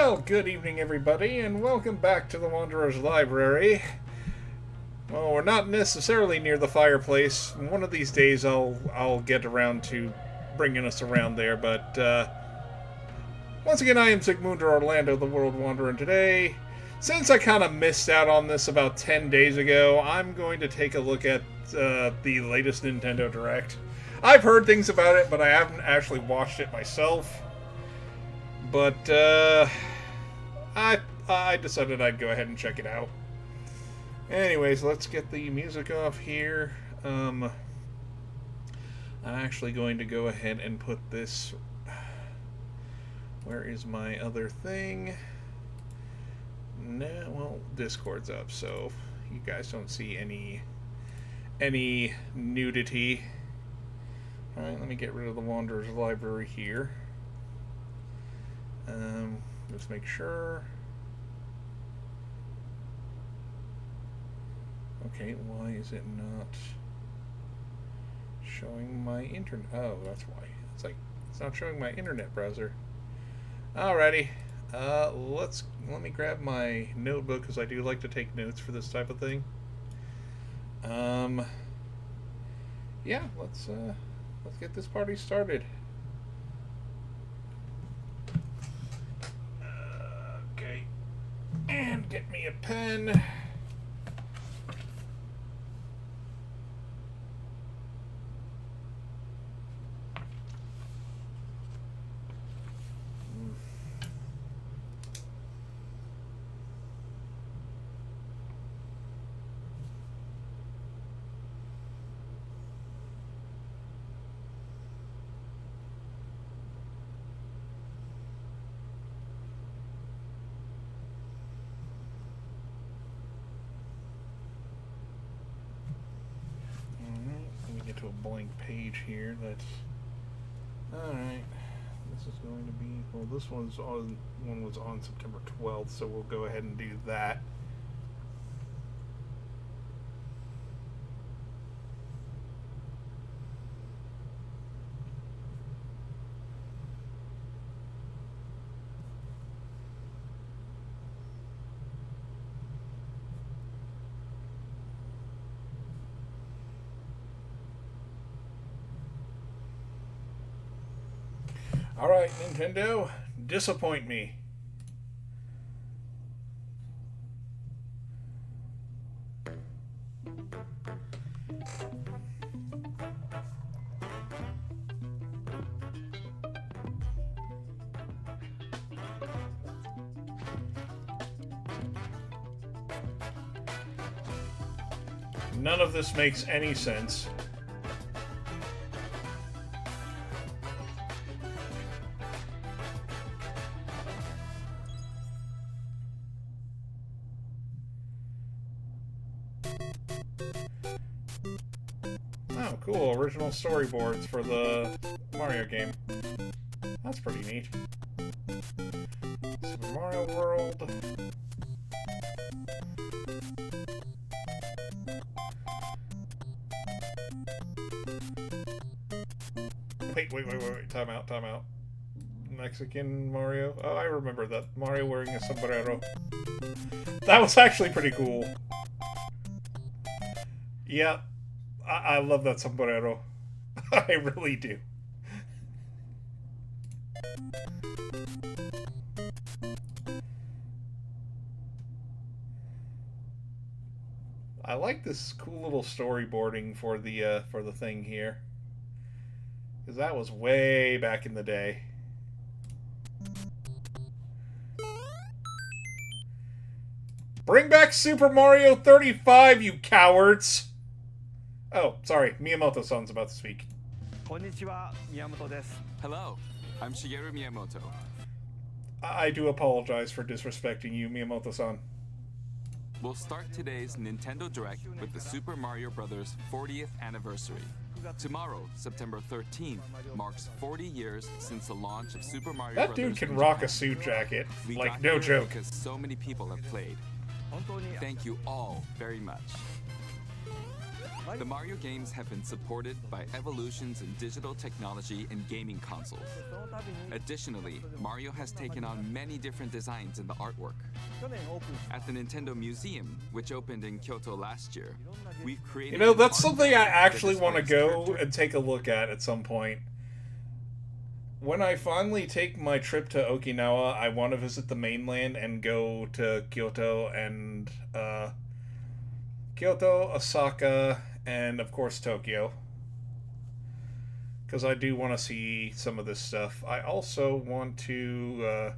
Well, good evening, everybody, and welcome back to the Wanderer's Library. Well, we're not necessarily near the fireplace. One of these days, I'll get around to bringing us around there. But once again, I am Sigmunder Orlando, the World Wanderer, and today, since I kind of missed out on this about 10 days ago, I'm going to take a look at the latest Nintendo Direct. I've heard things about it, but I haven't actually watched it myself. But I decided I'd go ahead and check it out. Anyways, let's get the music off here. I'm actually going to go ahead and put this... Where is my other thing? No, well, Discord's up, so you guys don't see any nudity. Alright, let me get rid of the Wanderer's Library here. Let's make sure. Okay, why is it not showing my internet? Oh, that's why. It's not showing my internet browser. Alrighty. Let me grab my notebook, because I do like to take notes for this type of thing. Yeah, let's get this party started. Okay. And get me a pen. To a blank page here. That's alright. This is going to be, well, this one was on September 12th, so we'll go ahead and do that. Alright, Nintendo, disappoint me. None of this makes any sense. Oh, cool. Original storyboards for the Mario game. That's pretty neat. Super Mario World. Wait. Time out. Mexican Mario. Oh, I remember that. Mario wearing a sombrero. That was actually pretty cool. Yeah. I love that sombrero. I really do. I like this cool little storyboarding for the thing here, because that was way back in the day. Bring back Super Mario 35, you cowards! Oh, sorry. Miyamoto-san's about to speak. Konnichiwa, Miyamoto desu. Hello, I'm Shigeru Miyamoto. I do apologize for disrespecting you, Miyamoto-san. We'll start today's Nintendo Direct with the Super Mario Bros. 40th anniversary. Tomorrow, September 13th, marks 40 years since the launch of Super Mario Bros. That dude can rock a suit jacket. Like, no joke. Because so many people have played. Thank you all very much. The Mario games have been supported by evolutions in digital technology and gaming consoles. Additionally, Mario has taken on many different designs in the artwork. At the Nintendo Museum, which opened in Kyoto last year, we've created... You know, that's something I actually want to go and take a look at some point. When I finally take my trip to Okinawa, I want to visit the mainland and go to Kyoto and, Kyoto, Osaka, and, of course, Tokyo. Because I do want to see some of this stuff. I also want to,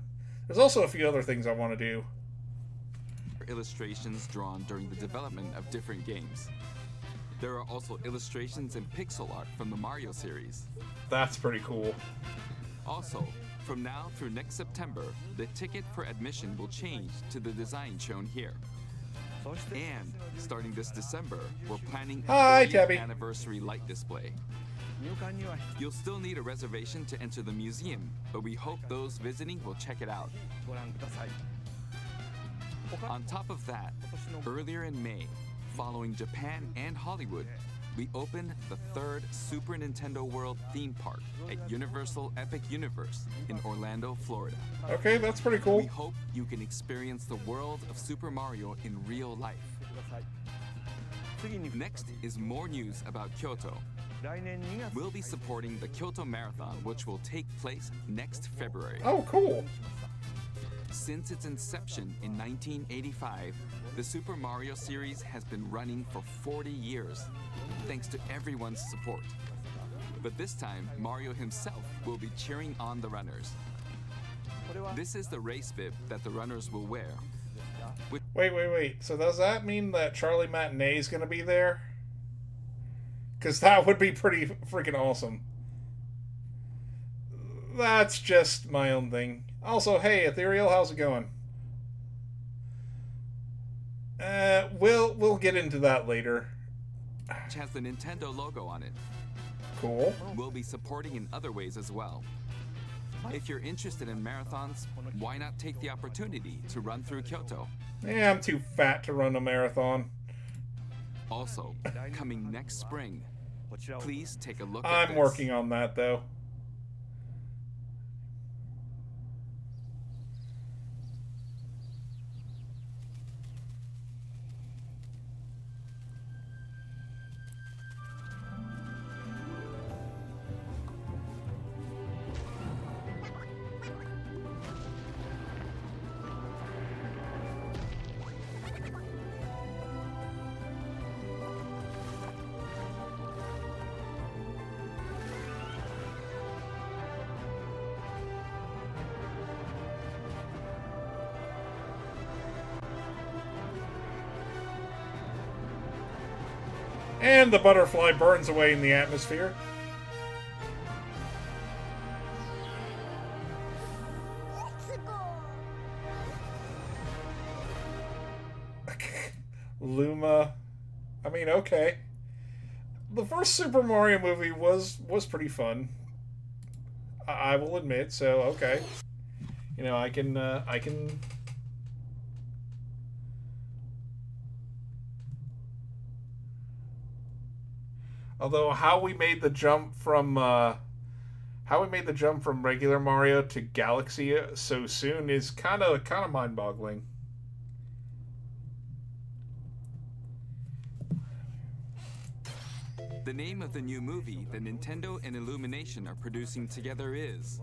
there's also a few other things I want to do. Illustrations drawn during the development of different games. There are also illustrations and pixel art from the Mario series. That's pretty cool. Also, from now through next September, the ticket for admission will change to the design shown here. And starting this December, we're planning a 40th anniversary light display. You'll still need a reservation to enter the museum, but we hope those visiting will check it out. On top of that, earlier in May, following Japan and Hollywood, we opened the third Super Nintendo World theme park at Universal Epic Universe in Orlando, Florida. Okay, that's pretty cool. We hope you can experience the world of Super Mario in real life. Next is more news about Kyoto. We'll be supporting the Kyoto Marathon, which will take place next February. Oh, cool. Since its inception in 1985, the Super Mario series has been running for 40 years, thanks to everyone's support. But this time, Mario himself will be cheering on the runners. This is the race bib that the runners will wear. Wait. So does that mean that Charlie Matinee is going to be there? Because that would be pretty freaking awesome. That's just my own thing. Also, hey, Ethereal, how's it going? We'll get into that later. Which has the Nintendo logo on it. Cool. We'll be supporting in other ways as well. If you're interested in marathons, why not take the opportunity to run through Kyoto? Yeah, I'm too fat to run a marathon. Also, coming next spring, please take a look at this. I'm working on that, though. And the butterfly burns away in the atmosphere. Luma. I mean, okay. The first Super Mario movie was pretty fun. I will admit, so okay. You know, I can although how we made the jump from regular Mario to Galaxy so soon is kind of mind-boggling. The name of the new movie that Nintendo and Illumination are producing together is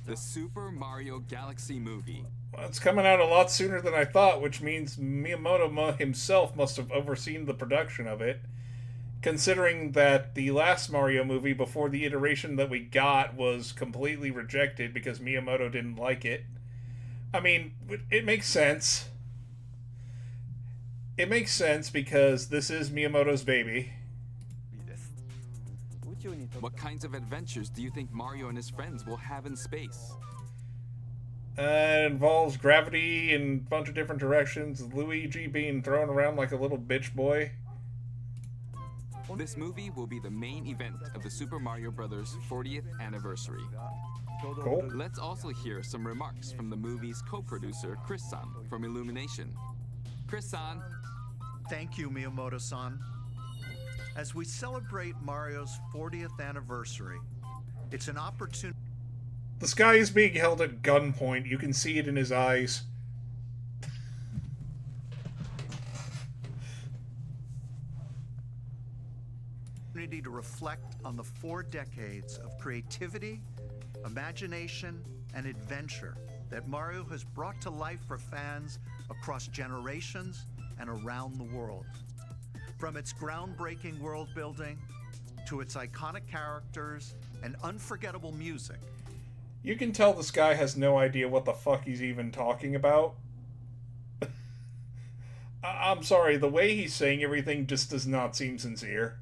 the Super Mario Galaxy Movie. Well, it's coming out a lot sooner than I thought, which means Miyamoto himself must have overseen the production of it. Considering that the last Mario movie, before the iteration that we got, was completely rejected because Miyamoto didn't like it. I mean, it makes sense. It makes sense because this is Miyamoto's baby. What kinds of adventures do you think Mario and his friends will have in space? It involves gravity in a bunch of different directions, Luigi being thrown around like a little bitch boy. This movie will be the main event of the Super Mario Bros. 40th anniversary. Cool. Let's also hear some remarks from the movie's co-producer, Chris-san, from Illumination. Chris-san. Thank you, Miyamoto-san. As we celebrate Mario's 40th anniversary, it's an opportunity. This guy is being held at gunpoint. You can see it in his eyes. To reflect on the 4 decades of creativity, imagination, and adventure that Mario has brought to life for fans across generations and around the world. From its groundbreaking world building to its iconic characters and unforgettable music. You can tell this guy has no idea what the fuck he's even talking about. I'm sorry, the way he's saying everything just does not seem sincere.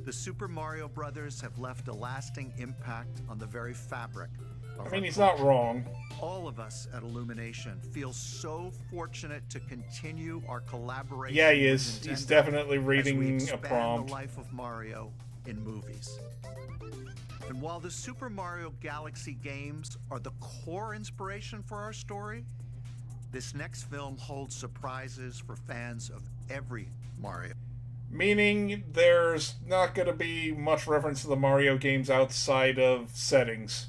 The Super Mario Brothers have left a lasting impact on the very fabric of I mean, he's culture. not wrong. All of us at Illumination feel so fortunate to continue our collaboration. Yeah, he with is. He's Nintendo definitely as we reading a expand prompt. the life of Mario in movies. And while the Super Mario Galaxy games are the core inspiration for our story, this next film holds surprises for fans of every Mario. Meaning there's not going to be much reference to the Mario games outside of settings.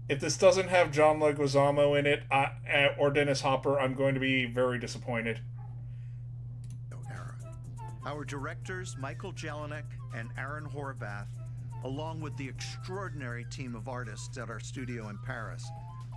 If this doesn't have John Leguizamo in it or Dennis Hopper, I'm going to be very disappointed. Era. Our directors, Michael Jelinek and Aaron Horvath, along with the extraordinary team of artists at our studio in Paris,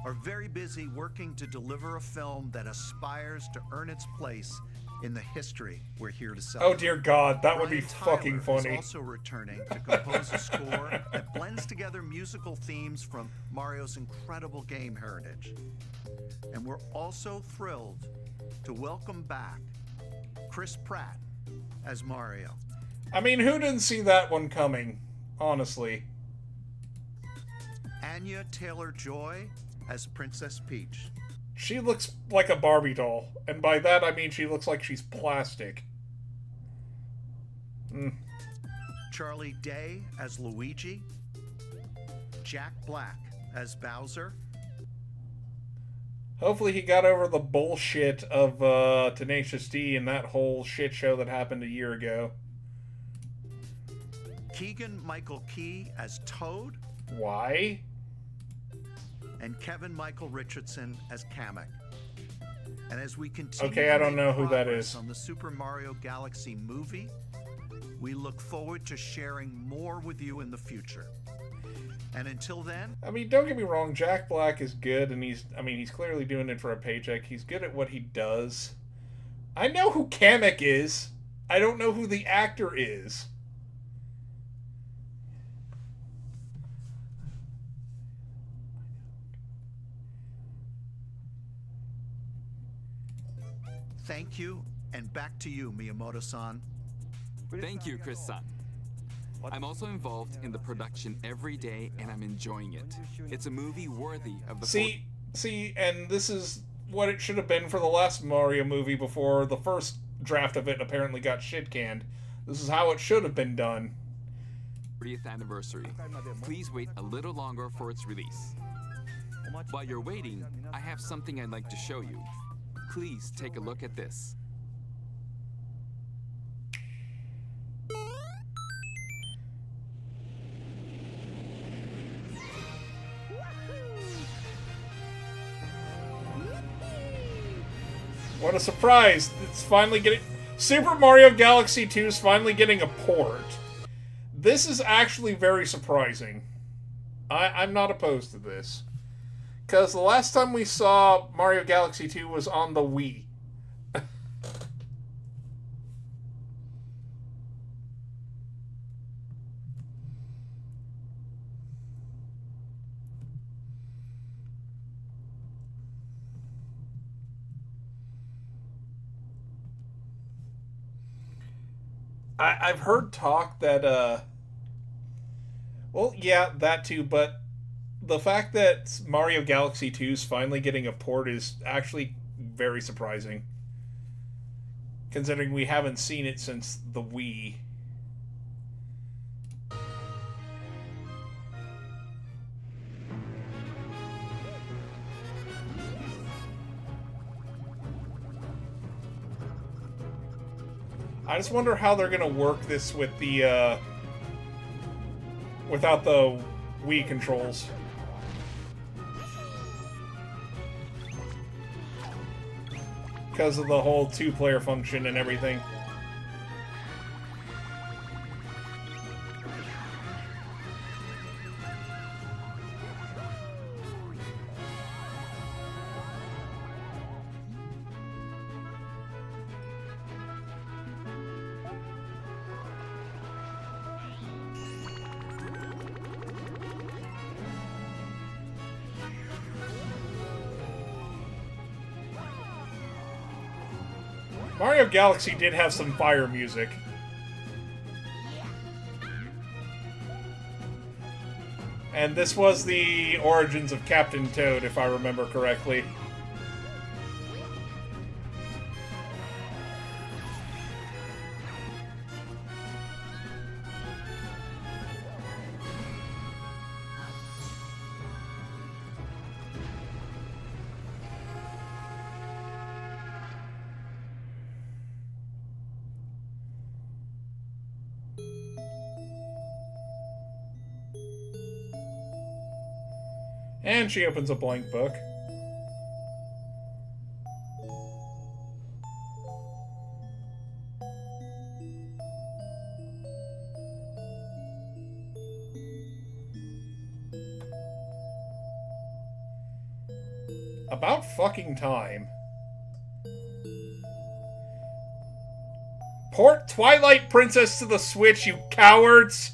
are very busy working to deliver a film that aspires to earn its place in the history we're here to celebrate. Oh dear God, that would be Brian fucking Tyler funny. is also returning to compose a score that blends together musical themes from Mario's incredible game heritage. And we're also thrilled to welcome back Chris Pratt as Mario. I mean, who didn't see that one coming? Honestly. Anya Taylor-Joy as Princess Peach. She looks like a Barbie doll. And by that I mean she looks like she's plastic. Charlie Day as Luigi. Jack Black as Bowser. Hopefully he got over the bullshit of Tenacious D and that whole shit show that happened a year ago. Keegan-Michael Key as Toad. Why? And Kevin Michael Richardson as Kamek. And as we continue Okay, I don't to know make who that progress is. on the Super Mario Galaxy movie, we look forward to sharing more with you in the future. And until then, I mean, don't get me wrong, Jack Black is good, and he's clearly doing it for a paycheck. He's good at what he does. I know who Kamek is. I don't know who the actor is. thank you, and back to you, Miyamoto-san. Thank you, Chris-san. I'm also involved in the production every day, and I'm enjoying it. It's a movie worthy of the... See, and this is what it should have been for the last Mario movie before the first draft of it apparently got shit-canned. This is how it should have been done. 40th anniversary. Please wait a little longer for its release. While you're waiting, I have something I'd like to show you. Please take a look at this. What a surprise! It's finally getting... Super Mario Galaxy 2 is finally getting a port. This is actually very surprising. I'm not opposed to this. Because the last time we saw Mario Galaxy 2 was on the Wii. I've heard talk that, well, yeah, that too, but the fact that Mario Galaxy 2 is finally getting a port is actually very surprising. Considering we haven't seen it since the Wii. I just wonder how they're gonna work this with the, without the Wii controls. Because of the whole two-player function and everything. Mario Galaxy did have some fire music. And this was the origins of Captain Toad, if I remember correctly. And she opens a blank book. About fucking time. Port Twilight Princess to the Switch, you cowards!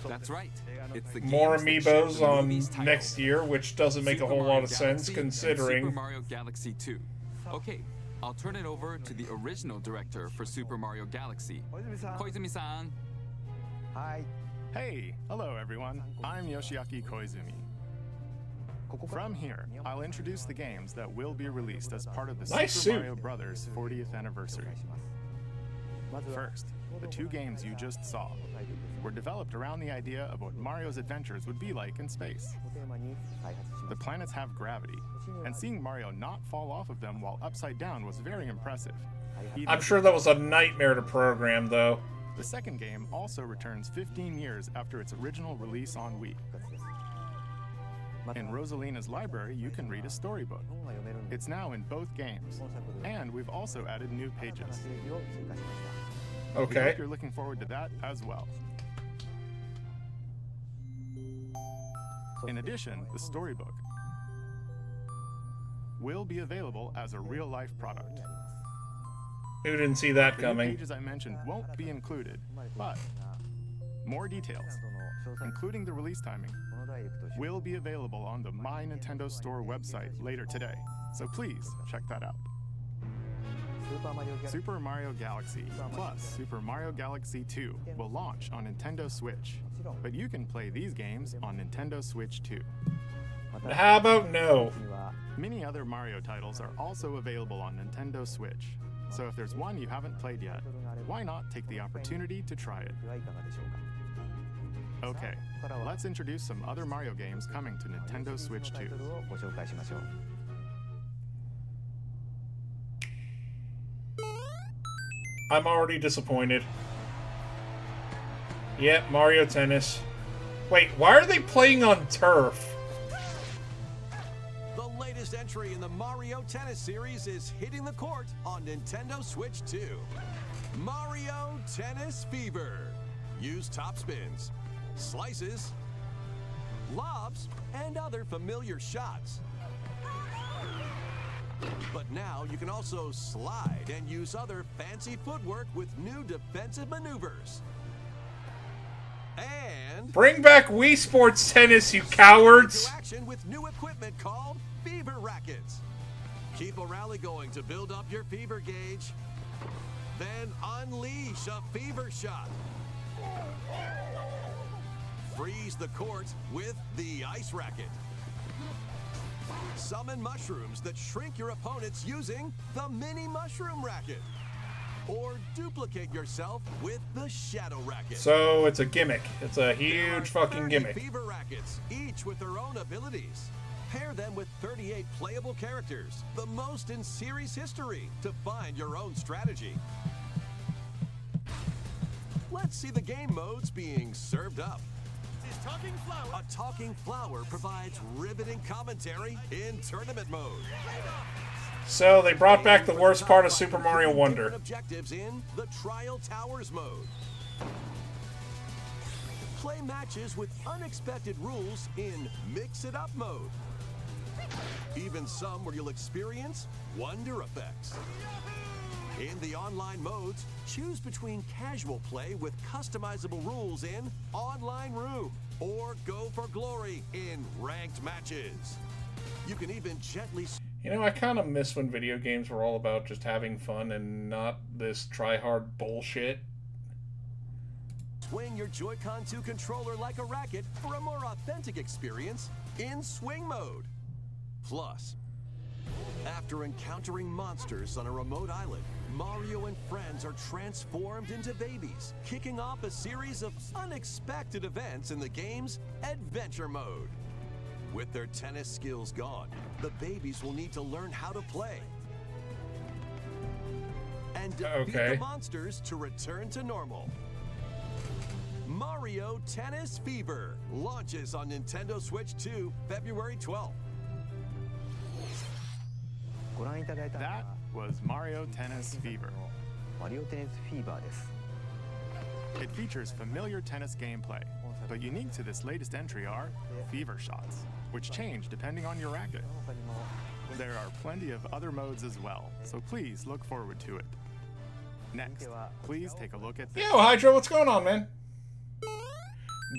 That's right. It's the More games that share amiibos the on movie's title. next year, which doesn't make a Super whole Mario lot of sense Galaxy and considering. Super Mario Galaxy 2. Okay, I'll turn it over to the original director for Super Mario Galaxy, Koizumi-san. Hi. Hey, hello everyone. I'm Yoshiaki Koizumi. From here, I'll introduce the games that will be released as part of the Nice Super suit. Mario Bros. 40th anniversary. First, the two games you just saw were developed around the idea of what Mario's adventures would be like in space. The planets have gravity, and seeing Mario not fall off of them while upside down was very impressive. I'm sure that was a nightmare to program, though. The second game also returns 15 years after its original release on Wii. In Rosalina's library, you can read a storybook. It's now in both games, and we've also added new pages. We Okay. hope you're looking forward to that as well. In addition, the storybook will be available as a real-life product. Who didn't see that The new coming? pages I mentioned won't be included, but more details, including the release timing, will be available on the My Nintendo Store website later today, so please check that out. Super Mario Galaxy plus Super Mario Galaxy 2 will launch on Nintendo Switch, but you can play these games on Nintendo Switch too. How about no? Many other Mario titles are also available on Nintendo Switch, so if there's one you haven't played yet, why not take the opportunity to try it? Okay, let's introduce some other Mario games coming to Nintendo Switch 2. I'm already disappointed. Yep, Mario Tennis. Wait, why are they playing on turf? The latest entry in the Mario Tennis series is hitting the court on Nintendo Switch 2. Mario Tennis Fever. Use top spins, slices, lobs, and other familiar shots. But now you can also slide and use other fancy footwork with new defensive maneuvers. And Bring back Wii Sports Tennis, you cowards! interaction with new equipment called Fever Rackets. Keep a rally going to build up your fever gauge. Then unleash a fever shot. Freeze the court with the ice racket. Summon mushrooms that shrink your opponents using the mini mushroom racket. Or duplicate yourself with the shadow racket. So, it's a gimmick. It's a There are huge fucking 30 gimmick. Fever rackets, each with their own abilities. Pair them with 38 playable characters, the most in series history, to find your own strategy. Let's see the game modes being served up. A talking flower provides riveting commentary in tournament mode. So they brought back the worst part of Super Mario Wonder. Objectives in the Trial Towers mode. Play matches with unexpected rules in Mix It Up mode. Even some where you'll experience wonder effects. In the online modes, choose between casual play with customizable rules in Online Room, or go for glory in ranked matches. You can even gently... You know, I kind of miss when video games were all about just having fun and not this try-hard bullshit. Swing your Joy-Con 2 controller like a racket for a more authentic experience in Swing mode. Plus, after encountering monsters on a remote island, Mario and friends are transformed into babies, kicking off a series of unexpected events in the game's Adventure mode. With their tennis skills gone, the babies will need to learn how to play and defeat the monsters to return to normal. Mario Tennis Fever launches on Nintendo Switch 2 February 12th. That was Mario Tennis Fever. It features familiar tennis gameplay, but unique to this latest entry are fever shots, which change depending on your racket. There are plenty of other modes as well, so please look forward to it. Next, please take a look at this. Yo, Hydra, what's going on, man?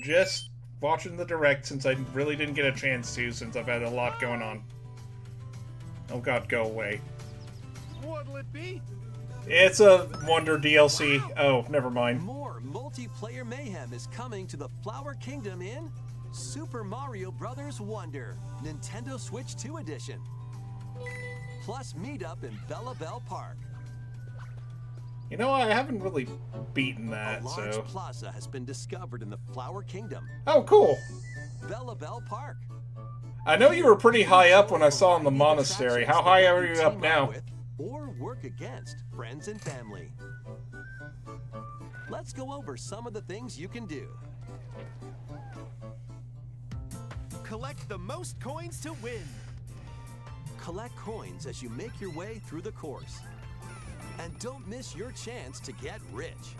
Just watching the Direct since I really didn't get a chance to, since I've had a lot going on. Oh god, go away. What'll it be? It's a Wonder DLC. Oh, never mind. More multiplayer mayhem is coming to the Flower Kingdom in Super Mario Bros. Wonder, Nintendo Switch 2 Edition. Plus meetup in Bella Bell Park. You know, I haven't really beaten that, A large so... plaza has been discovered in the Flower Kingdom. Oh, cool. Bella Bell Park. I know you were pretty high up when I saw in the monastery. How high are you up now? Or work against friends and family. Let's go over some of the things you can do. Collect the most coins to win. Collect coins as you make your way through the course. And don't miss your chance to get rich.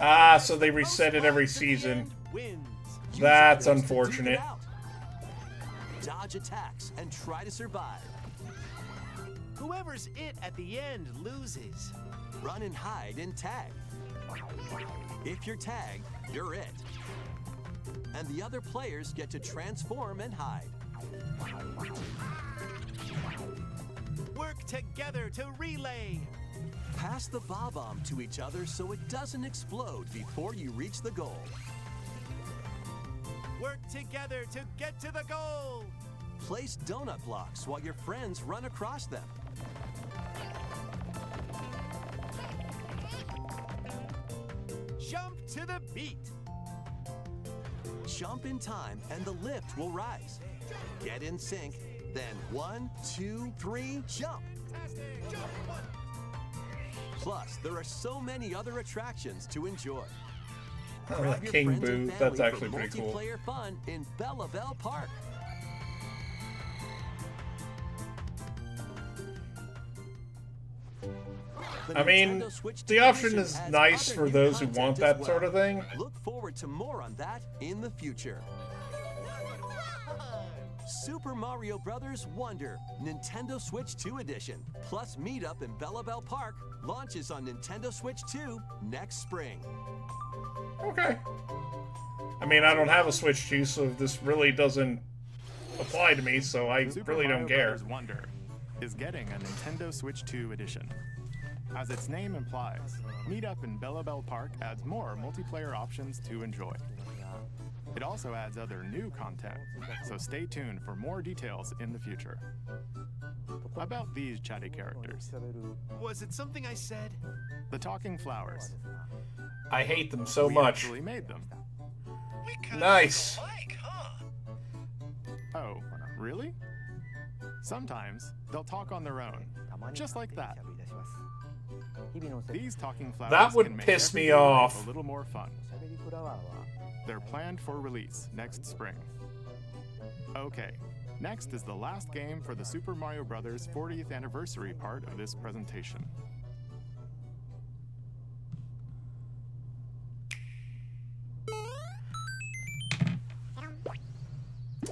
Ah, so they reset it every season. That's unfortunate. Dodge attacks and try to survive. Whoever's it at the end loses. Run and hide and tag. If you're tagged, you're it. And the other players get to transform and hide. Work together to relay. Pass the bob-omb to each other so it doesn't explode before you reach the goal. Work together to get to the goal. Place donut blocks while your friends run across them. Jump to the beat. Jump in time and the lift will rise. Get in sync, then 1, 2, 3, jump. Plus, there are so many other attractions to enjoy. Oh, Grab your King friends and Boo, that's family actually for pretty cool. multiplayer fun in Bella Bell Park. I mean, the option is nice for those who want that sort of thing. Look forward to more on that in the future. Super Mario Bros. Wonder, Nintendo Switch 2 Edition, plus meetup in Bella Bell Park, launches on Nintendo Switch 2 next spring. Okay. I mean, I don't have a Switch 2, so this really doesn't apply to me, so I really don't care. Super Mario Bros. Wonder is getting a Nintendo Switch 2 Edition. As its name implies, meetup in Bella Bell Park adds more multiplayer options to enjoy. It also adds other new content, so stay tuned for more details in the future. About these chatty characters. Was it something I said? The talking flowers. I hate them so We much. actually made them. Nice. Oh, really? Sometimes they'll talk on their own, just like that. These talking flowers That would can make piss me everyday life off. a little more fun. They're planned for release next spring. Okay, next is the last game for the Super Mario Bros. 40th anniversary part of this presentation.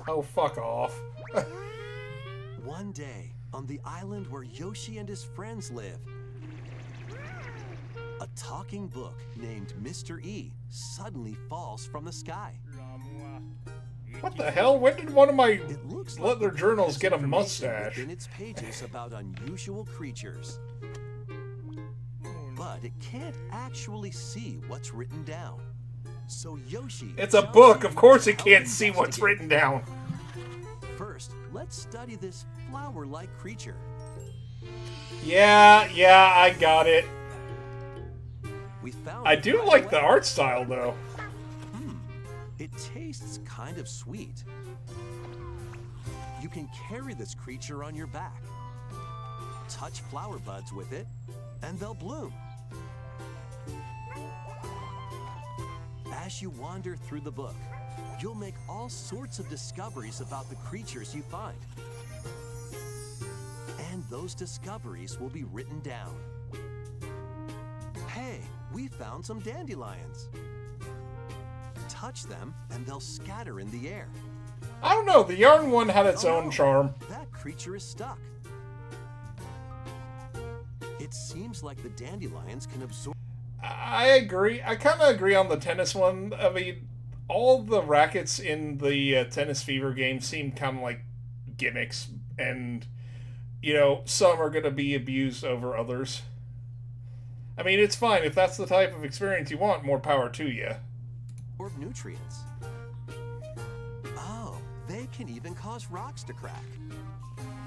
Oh, fuck off. One day, on the island where Yoshi and his friends live, a talking book named Mr. E suddenly falls from the sky. What the hell? When did one of my It looks like leather the journals has get a information mustache? within its pages about unusual creatures. But it can't actually see what's written down. So Yoshi... It's a jumps book. in Of course to it help can't see what's investigate. written down. First, let's study this flower-like creature. Yeah, I got it. We found I it do right like the away. art style, though. It tastes kind of sweet. You can carry this creature on your back. Touch flower buds with it, and they'll bloom. As you wander through the book, you'll make all sorts of discoveries about the creatures you find. And those discoveries will be written down. Hey, we found some dandelions. Touch them, and they'll scatter in the air. I don't know. The yarn one had its Oh, own no. charm. That creature is stuck. It seems like the dandelions can absorb. I agree. I kind of agree on the tennis one. I mean, all the rackets in the Tennis Fever game seem kind of like gimmicks, and you know, some are going to be abused over others. I mean, it's fine if that's the type of experience you want. More power to you. Nutrients. Oh, they can even cause rocks to crack.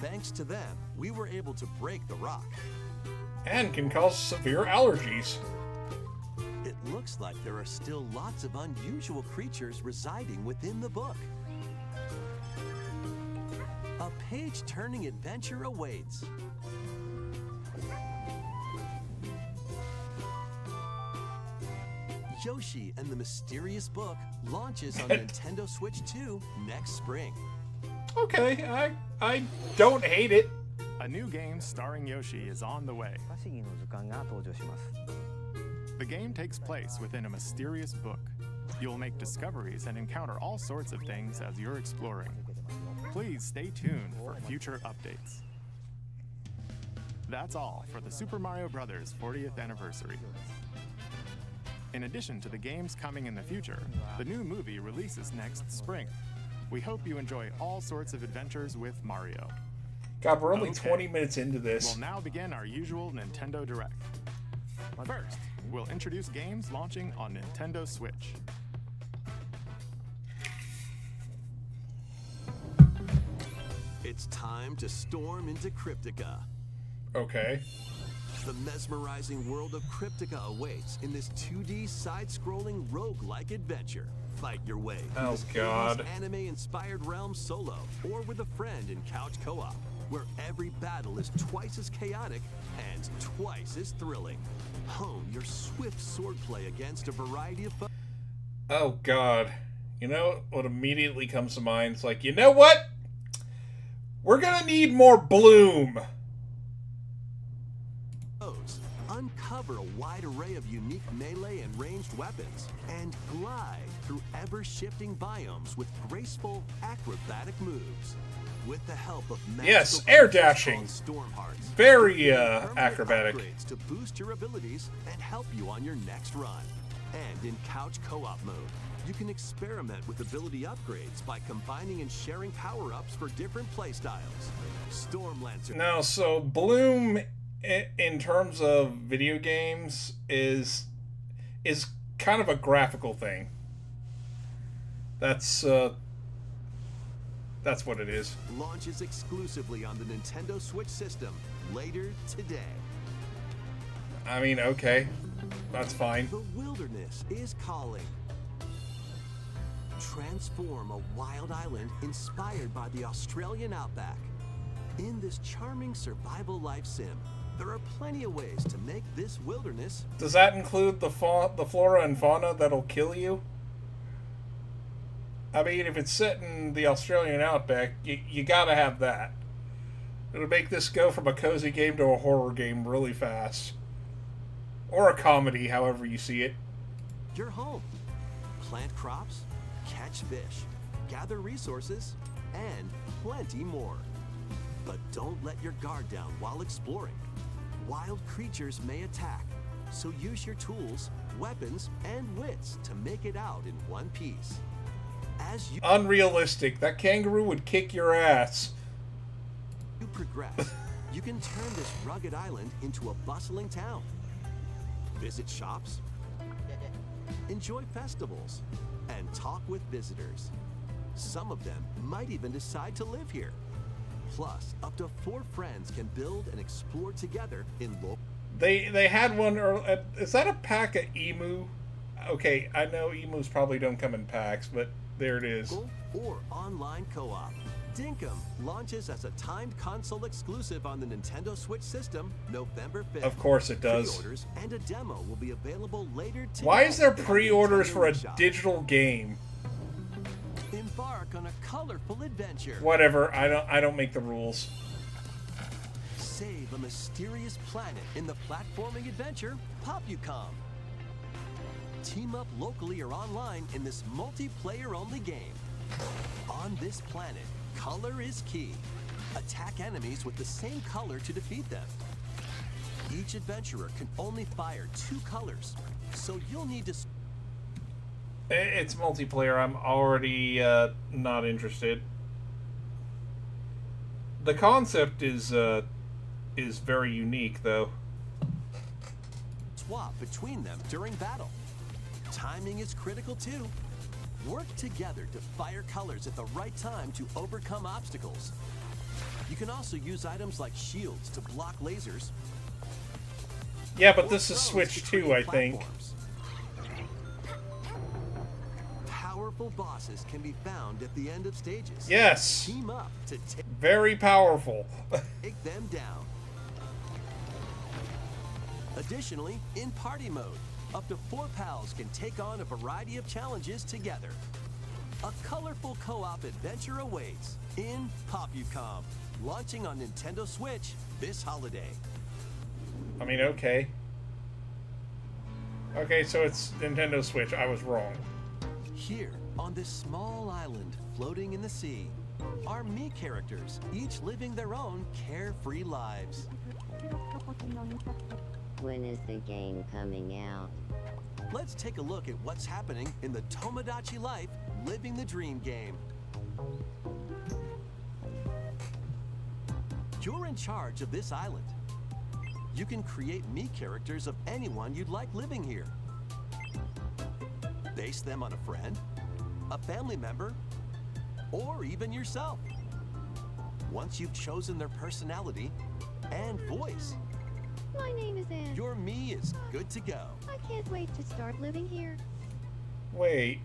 Thanks to them, we were able to break the rock. And can cause severe allergies. It looks like there are still lots of unusual creatures residing within the book. A page-turning adventure awaits. Yoshi and the Mysterious Book launches on Nintendo Switch 2 next spring. Okay, I don't hate it. A new game starring Yoshi is on the way. The game takes place within a mysterious book. You'll make discoveries and encounter all sorts of things as you're exploring. Please stay tuned for future updates. That's all for the Super Mario Bros. 40th anniversary. In addition to the games coming in the future, the new movie releases next spring. We hope you enjoy all sorts of adventures with Mario. God, we're only Okay. 20 minutes into this. We'll now begin our usual Nintendo Direct. First, we'll introduce games launching on Nintendo Switch. It's time to storm into Cryptica. Okay. The mesmerizing world of Cryptica awaits in this 2D side-scrolling roguelike adventure. Fight your way through Oh, this God. famous anime-inspired realm solo or with a friend in couch co-op, where every battle is twice as chaotic and twice as thrilling. Hone your swift swordplay against a variety of foes. Oh, God. You know what immediately comes to mind? It's like, you know what? We're gonna need more bloom. Uncover a wide array of unique melee and ranged weapons, and glide through ever-shifting biomes with graceful, acrobatic moves. With the help of Yes, magical air creatures dashing. called storm hearts, Very, you can permanent acrobatic. upgrades to boost your abilities and help you on your next run. And in couch co-op mode, you can experiment with ability upgrades by combining and sharing power-ups for different playstyles. Storm Lancer. Now, so bloom in terms of video games is kind of a graphical thing. That's what it is. Launches exclusively on the Nintendo Switch system later today. I mean, okay. That's fine. The wilderness is calling. Transform a wild island inspired by the Australian outback. In this charming survival life sim, there are plenty of ways to make this wilderness. Does that include the flora and fauna that'll kill you? I mean, if it's set in the Australian outback, you gotta have that. It'll make this go from a cozy game to a horror game really fast. Or a comedy, however you see it. Your home. Plant crops, catch fish, gather resources, and plenty more. But don't let your guard down while exploring. Wild creatures may attack, so use your tools, weapons, and wits to make it out in one piece. As you Unrealistic. That kangaroo would kick your ass. progress, you can turn this rugged island into a bustling town. Visit shops, enjoy festivals, and talk with visitors. Some of them might even decide to live here. Plus, up to 4 friends can build and explore together in local. They had one. Is that a pack of emu? Okay, I know emus probably don't come in packs, but there it is. Or online co-op. Dinkum launches as a timed console exclusive on the Nintendo Switch system November 5th. Of course it does. Pre-orders and a demo will be available later today. Why is there on pre-orders Nintendo for a eShop. digital game? Embark on a colorful adventure. Whatever. I don't make the rules. Save a mysterious planet in the platforming adventure Popucom. Team up locally or online in this multiplayer-only game. On this planet, color is key. Attack enemies with the same color to defeat them. Each adventurer can only fire 2 colors, so you'll need to... It's multiplayer. I'm already not interested. The concept is very unique, though. swap between them during battle. Timing is critical too. Work together to fire colors at the right time to overcome obstacles. You can also use items like shields to block lasers. Yeah, but this is Switch 2, I think. Powerful bosses can be found at the end of stages. Yes. Team up to Very powerful. take them down. Additionally, in party mode, up to 4 pals can take on a variety of challenges together. A colorful co-op adventure awaits in Popucom, launching on Nintendo Switch this holiday. I mean, okay. Okay, so it's Nintendo Switch. I was wrong. Here, on this small island floating in the sea, are me characters, each living their own carefree lives. When is the game coming out? Let's take a look at what's happening in the Tomodachi Life Living the Dream game. You're in charge of this island. You can create me characters of anyone you'd like living here. Base them on a friend, a family member, or even yourself. Once you've chosen their personality and voice, My name is Anne. your me is good to go. I can't wait to start living here. Wait.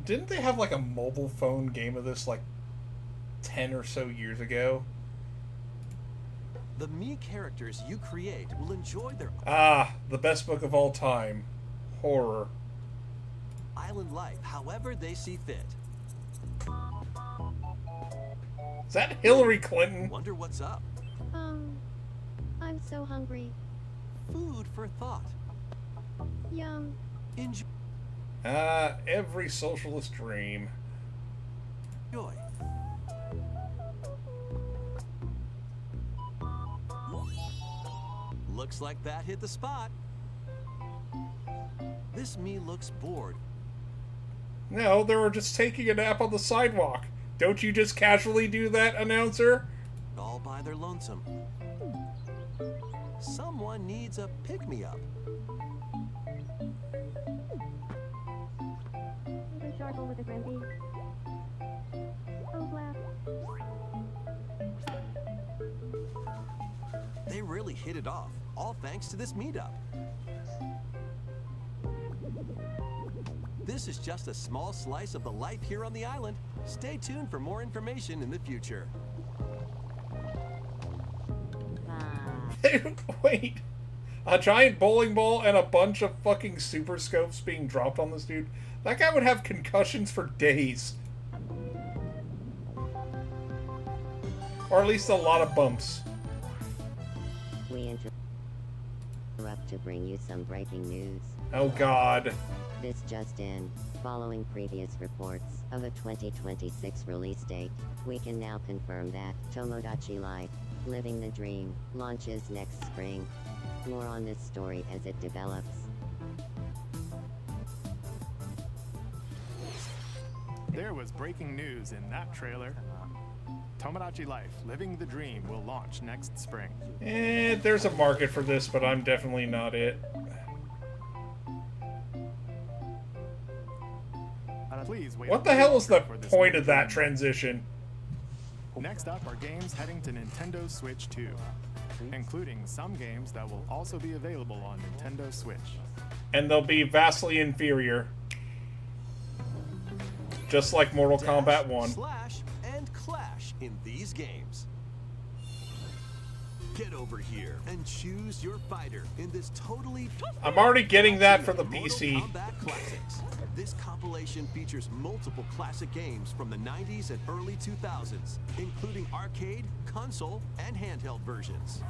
Didn't they have like a mobile phone game of this like 10 or so years ago? The me characters you create will enjoy their Ah, the best book of all time. Horror. island life however they see fit. Is that Hillary Clinton? Wonder what's up? I'm so hungry. Food for thought. Yum. Enjoy. Ah, every socialist dream. Looks like that hit the spot. This me looks bored. No, they were just taking a nap on the sidewalk. Don't you just casually do that, announcer? All by their lonesome. Someone needs a pick-me-up. The shark over the Granby. Oh, blast. They really hit it off, all thanks to this meetup. This is just a small slice of the life here on the island. Stay tuned for more information in the future. Wait. A giant bowling ball and a bunch of fucking super scopes being dropped on this dude? That guy would have concussions for days. Or at least a lot of bumps. We interrupt to bring you some breaking news. Oh god. This just in. Following previous reports of a 2026 release date, we can now confirm that Tomodachi Life, Living the Dream, launches next spring. More on this story as it develops. There was breaking news in that trailer. Tomodachi Life, Living the Dream will launch next spring. There's a market for this, but I'm definitely not it. Please wait. What the hell is the point of that transition? Next up are games heading to Nintendo Switch 2, including some games that will also be available on Nintendo Switch. And they'll be vastly inferior. Just like Mortal Kombat 1. Slash and clash in these games. Get over here and choose your fighter in this totally I'm already getting that for the PC. Mortal Kombat Classics. This compilation features multiple classic games from the 90s and early 2000s, including arcade, console, and handheld versions.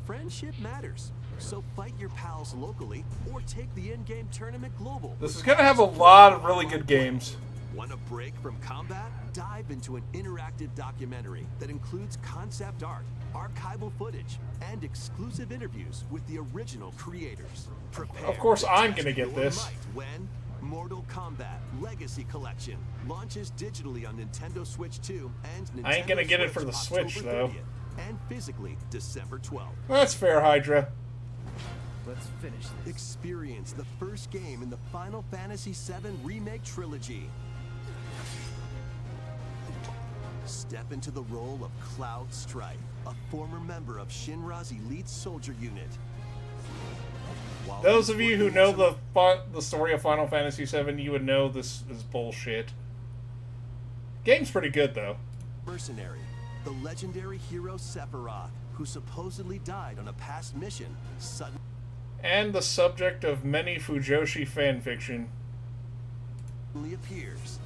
Friendship matters, so fight your pals locally or take the in-game tournament global. This is gonna have a lot of really good games. Want a break from combat? Dive into an interactive documentary that includes concept art, archival footage, and exclusive interviews with the original creators. Prepare Of course to I'm test gonna get your this. might when Mortal Kombat Legacy Collection launches digitally on Nintendo Switch 2 and Nintendo I ain't gonna get it for the October Switch, though. 30th, and physically December 12th. That's fair, Hydra. Let's finish this. Experience the first game in the Final Fantasy VII Remake Trilogy. Step into the role of Cloud Strife, a former member of Shinra's elite soldier unit. While Those of you who working know as the story of Final Fantasy VII, you would know this is bullshit. Game's pretty good, though. a mercenary, the legendary hero Sephiroth, who supposedly died on a past mission, suddenly And the subject of many Fujoshi fanfiction. appears.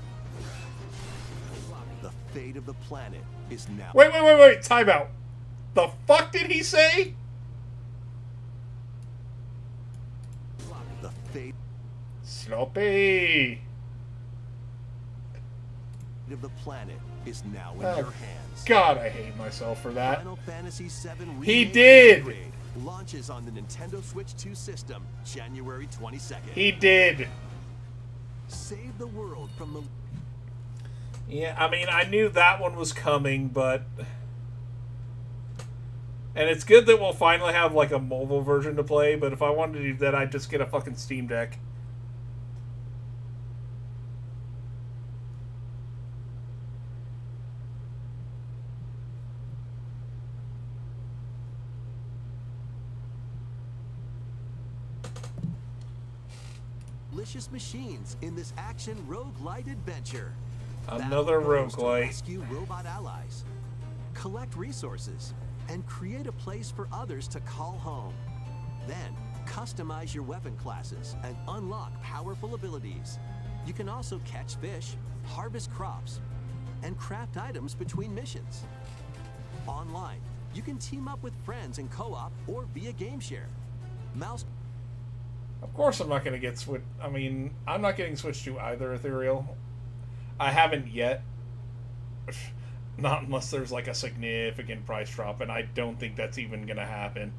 The fate of the planet is now. Wait, time out. The fuck did he say? The fate Sloppy. of the planet is now in Oh, your hands. God, I hate myself for that. Final Fantasy VII Remake He did! Upgrade launches on the Nintendo Switch 2 system January 22nd. He did. Save the world from the Yeah, I mean, I knew that one was coming, but... And it's good that we'll finally have, like, a mobile version to play, but if I wanted to do that, I'd just get a fucking Steam Deck. delicious machines in this action roguelite adventure. Another Battle foes to roguelite. Rescue robot allies, collect resources, and create a place for others to call home. Then, customize your weapon classes and unlock powerful abilities. You can also catch fish, harvest crops, and craft items between missions. Online, you can team up with friends in co-op or via game share. Mouse. Of course I'm not going to get Switch... I mean, I'm not getting Switch to either Ethereal. I haven't yet. Not unless there's like a significant price drop, and I don't think that's even going to happen.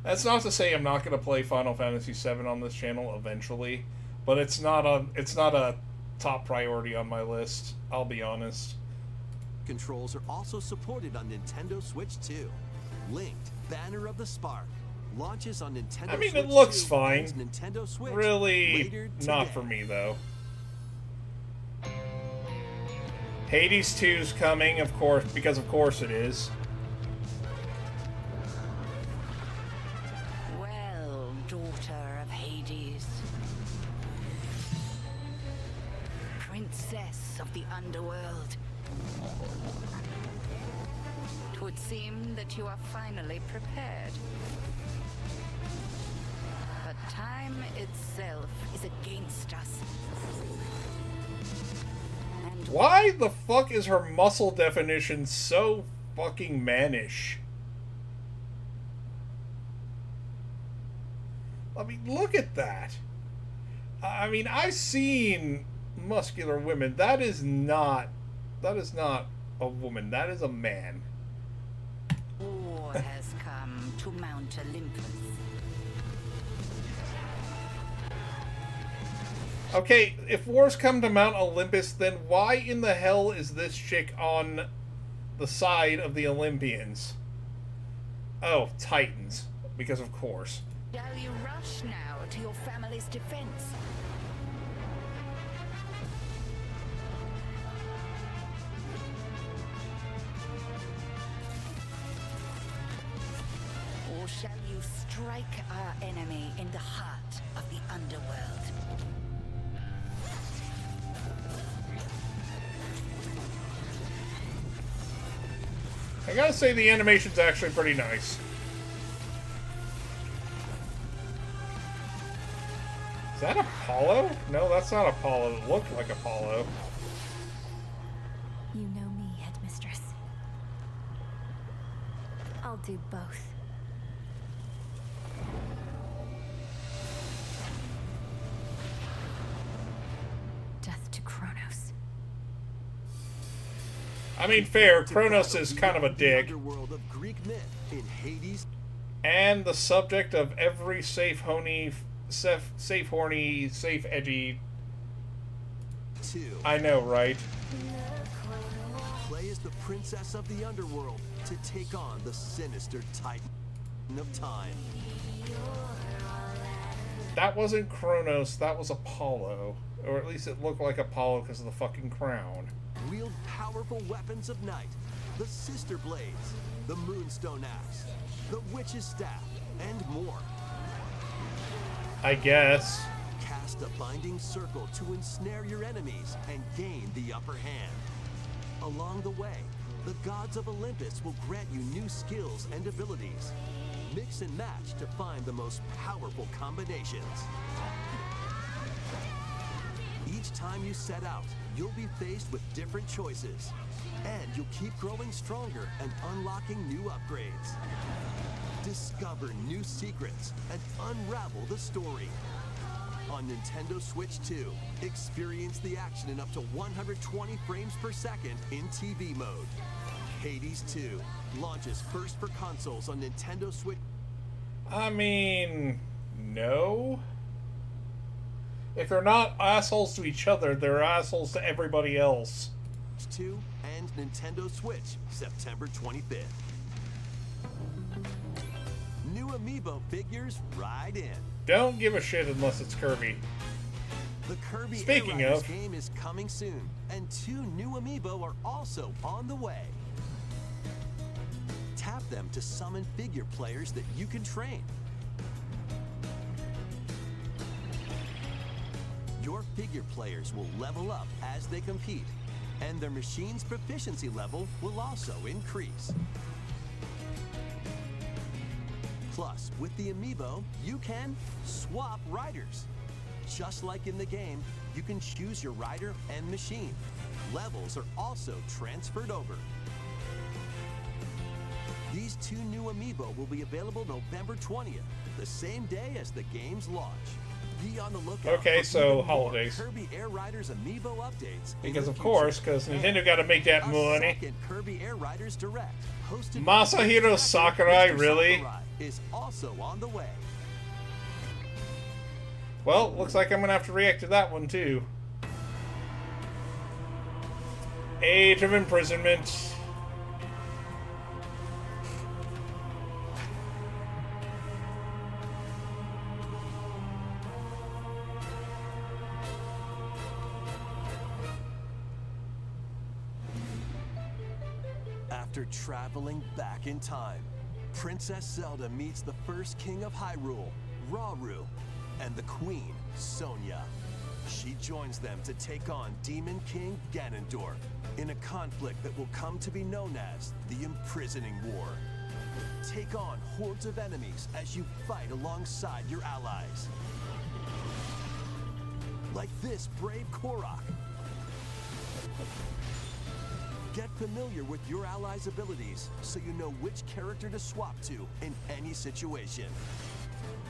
That's not to say I'm not going to play Final Fantasy VII on this channel eventually, but it's not a top priority on my list, I'll be honest. Controls are also supported on Nintendo Switch 2. Linked Banner of the Spark launches on Nintendo I mean, Switch it looks 2 fine. and Nintendo Switch Really later not today. for me, though. Hades 2's coming, of course, because of course it is. Well, daughter of Hades. princess of the underworld. It would seem that you are finally prepared. But time itself is against us. And Why the fuck is her muscle definition so fucking mannish? I mean, look at that. I mean, I've seen muscular women. That is not a woman. That is a man. war has come to Mount Olympus. Okay, if wars come to Mount Olympus, then why in the hell is this chick on the side of the Olympians? Oh, Titans. Because of course. Shall you rush now to your family's defense? Or shall you strike our enemy in the heart of the underworld? I gotta say the animation's actually pretty nice. Is that Apollo? No, that's not Apollo. It looked like Apollo. You know me, Headmistress. I'll do both. Death to Kronos. I mean, fair. Kronos is kind of a dick. Underworld of Greek myth in Hades. And the subject of every safe, horny, edgy... 2. I know, right? Play as the princess of the underworld to take on the sinister Titan of time. That wasn't Kronos, that was Apollo. Or at least it looked like Apollo because of the fucking crown. Wield powerful weapons of night, the Sister Blades, the Moonstone Axe, the Witch's Staff, and more. I guess. Cast a binding circle to ensnare your enemies and gain the upper hand. Along the way, the gods of Olympus will grant you new skills and abilities. Mix and match to find the most powerful combinations. Each time you set out, you'll be faced with different choices. And you'll keep growing stronger and unlocking new upgrades. Discover new secrets and unravel the story. On Nintendo Switch 2, experience the action in up to 120 frames per second in TV mode. Hades 2 launches first for consoles on Nintendo Switch. I mean, no. If they're not assholes to each other, they're assholes to everybody else. 2 and Nintendo Switch, September 25th. New Amiibo figures ride in. Don't give a shit unless it's Kirby. The Kirby Speaking Air Riders of, game is coming soon, and 2 new Amiibo are also on the way. Tap them to summon figure players that you can train. Your figure players will level up as they compete, and their machine's proficiency level will also increase. Plus, with the Amiibo, you can swap riders. Just like in the game, you can choose your rider and machine. Levels are also transferred over. These 2 new Amiibo will be available November 20th, the same day as the game's launch. Be on the lookout. Okay, so holidays. Kirby Air Riders Amiibo updates. Because of course, because Nintendo got to make that money. Kirby Air Riders Direct, hosted Masahiro Sakurai, really? Sakurai is also on the way. Well, looks like I'm gonna have to react to that one too. Age of Imprisonment. After traveling back in time, Princess Zelda meets the first king of Hyrule, Rauru, and the queen, Sonia. She joins them to take on Demon King Ganondorf in a conflict that will come to be known as the Imprisoning War. Take on hordes of enemies as you fight alongside your allies. Like this brave Korok. Get familiar with your allies' abilities so you know which character to swap to in any situation.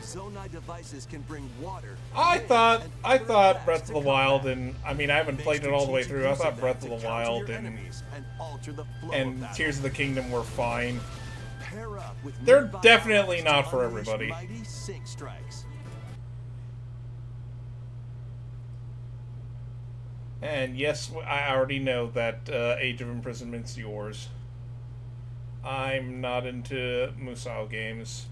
Zonai devices can bring water. I thought Breath of the Wild, and I mean I haven't played it all the way through. I thought Breath of the Wild and Tears of the Kingdom were fine. They're definitely not for everybody. And yes, I already know that Age of Imprisonment's yours. I'm not into Musou games.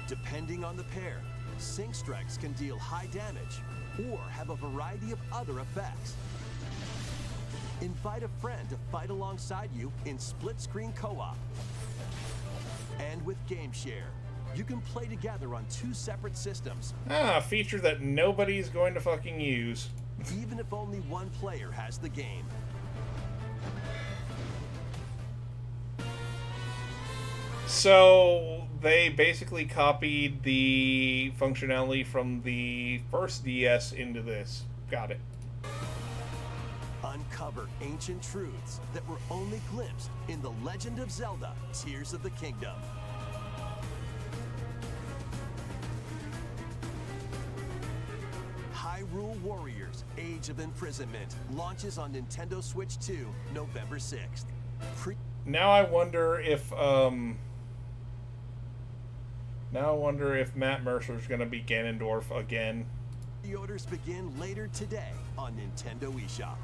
Depending on the pair, Sync Strikes can deal high damage or have a variety of other effects. Invite a friend to fight alongside you in split-screen co-op. And with Game Share, you can play together on 2 separate systems. Ah, a feature that nobody's going to fucking use. Even if only one player has the game. So they basically copied the functionality from the first DS into this. Got it. Uncover ancient truths that were only glimpsed in The Legend of Zelda: Tears of the Kingdom. Hyrule Warriors: Age of Imprisonment launches on Nintendo Switch 2, November 6th. Now I wonder if Matt Mercer's gonna be Ganondorf again. Pre-orders begin later today on Nintendo eShop.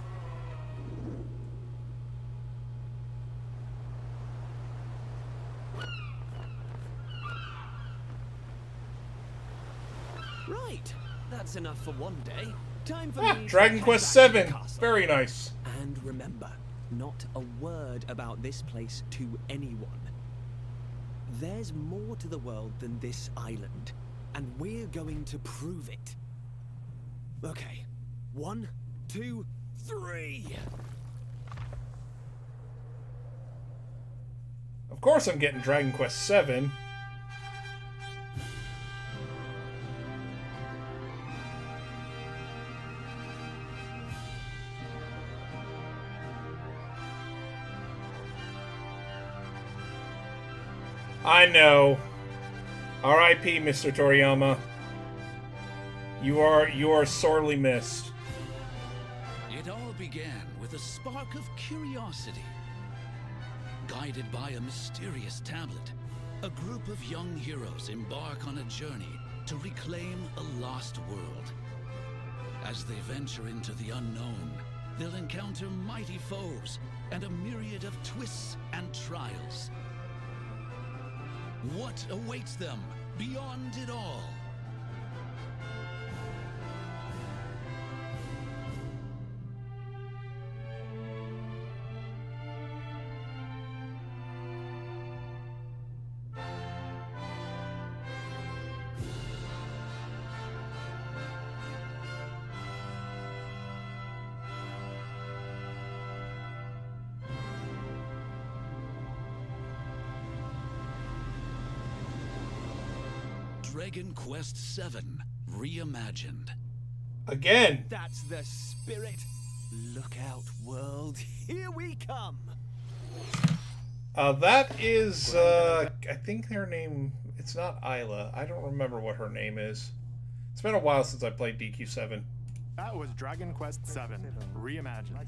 Right, that's enough for one day. Time for me Dragon to Quest head back to VII. the castle. Very nice. And remember, not a word about this place to anyone. There's more to the world than this island, and we're going to prove it. Okay, 1, 2, 3. Of course I'm getting Dragon Quest VII. I know. R.I.P. Mr. Toriyama. You are sorely missed. It all began with a spark of curiosity. Guided by a mysterious tablet, a group of young heroes embark on a journey to reclaim a lost world. As they venture into the unknown, they'll encounter mighty foes and a myriad of twists and trials. What awaits them beyond it all? Dragon Quest VII Reimagined. Again. That's the spirit. Look out, world. Here we come. That is, I think her name, it's not Isla. I don't remember what her name is. It's been a while since I played DQ7. That was Dragon Quest VII Reimagined.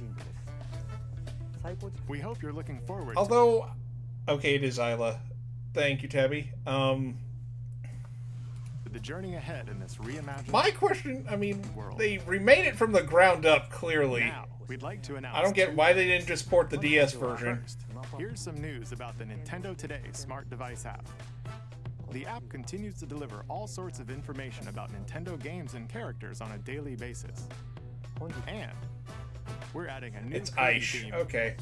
We hope you're looking forward Although, okay, it is Isla. Thank you, Tabby. the journey ahead in this reimagined. My question, I mean, world. they remade it from the ground up, clearly. Now, we'd like to announce I don't get why they didn't just port the DS version. First, here's some news about the Nintendo Today smart device app. The app continues to deliver all sorts of information about Nintendo games and characters on a daily basis. And we're adding a new It's curry Aish. theme. Okay.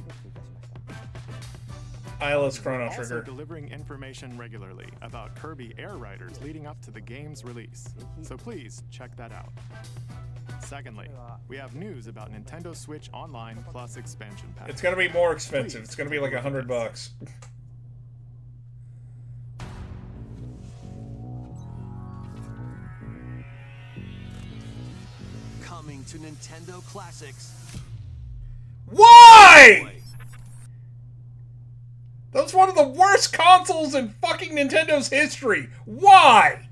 Eyeless Chrono Also Trigger. delivering information regularly about Kirby Air Riders leading up to the game's release, so please check that out. Secondly, we have news about Nintendo Switch Online Plus expansion pack. It's gonna be more expensive. It's gonna be like $100. Coming to Nintendo Classics. Why? That's one of the worst consoles in fucking Nintendo's history. Why?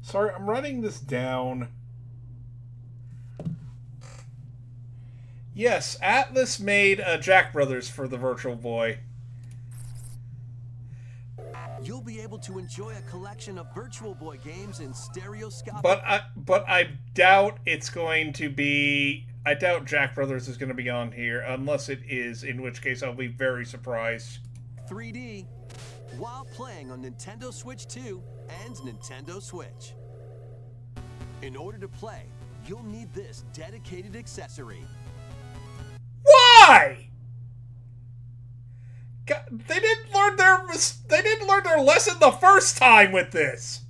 Sorry, I'm writing this down. Yes, Atlas made Jack Brothers for the Virtual Boy. You'll be able to enjoy a collection of Virtual Boy games in stereoscopic. But I doubt it's going to be. I doubt Jack Brothers is going to be on here, unless it is, in which case I'll be very surprised. 3D while playing on Nintendo Switch 2 and Nintendo Switch. In order to play, you'll need this dedicated accessory. Why? God, they didn't learn their lesson the first time with this.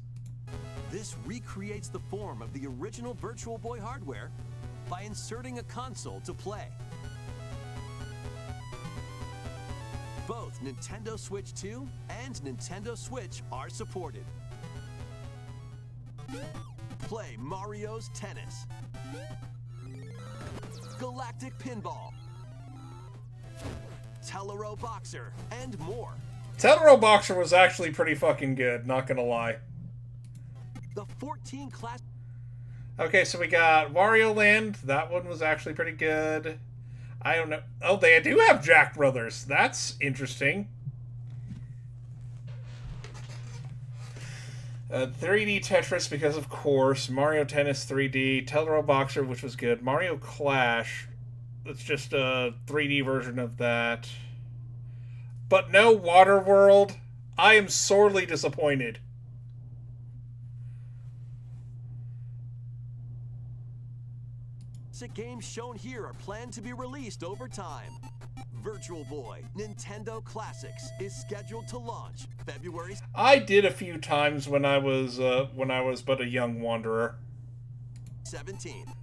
This recreates the form of the original Virtual Boy hardware by inserting a console to play. Both Nintendo Switch 2 and Nintendo Switch are supported. Play Mario's Tennis, Galactic Pinball, Tellero Boxer, and more. Tellero Boxer was actually pretty fucking good, not gonna lie. The 14 class. Okay, so we got Wario Land. That one was actually pretty good. I don't know. Oh, they do have Jack Brothers. That's interesting. 3D Tetris, because of course. Mario Tennis 3D. Tellero Boxer, which was good. Mario Clash. It's just a 3D version of that. But no Waterworld. I am sorely disappointed. Games shown here are planned to be released over time. Virtual Boy Nintendo Classics is scheduled to launch February. I did a few times when I was but a young wanderer. 17th.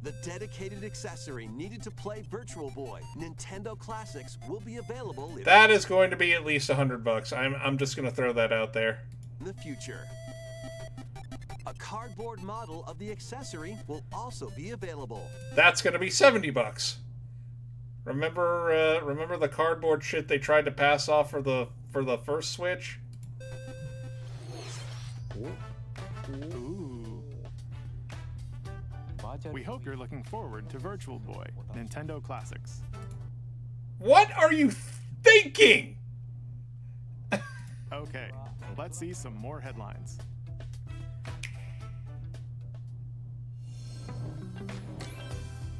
The dedicated accessory needed to play Virtual Boy Nintendo Classics will be available. That is going to be at least $100. I'm just going to throw that out there. In the future. A cardboard model of the accessory will also be available. That's going to be $70. Remember the cardboard shit they tried to pass off for the first Switch? Ooh. We hope you're looking forward to Virtual Boy Nintendo Classics. What are you thinking? Okay, let's see some more headlines.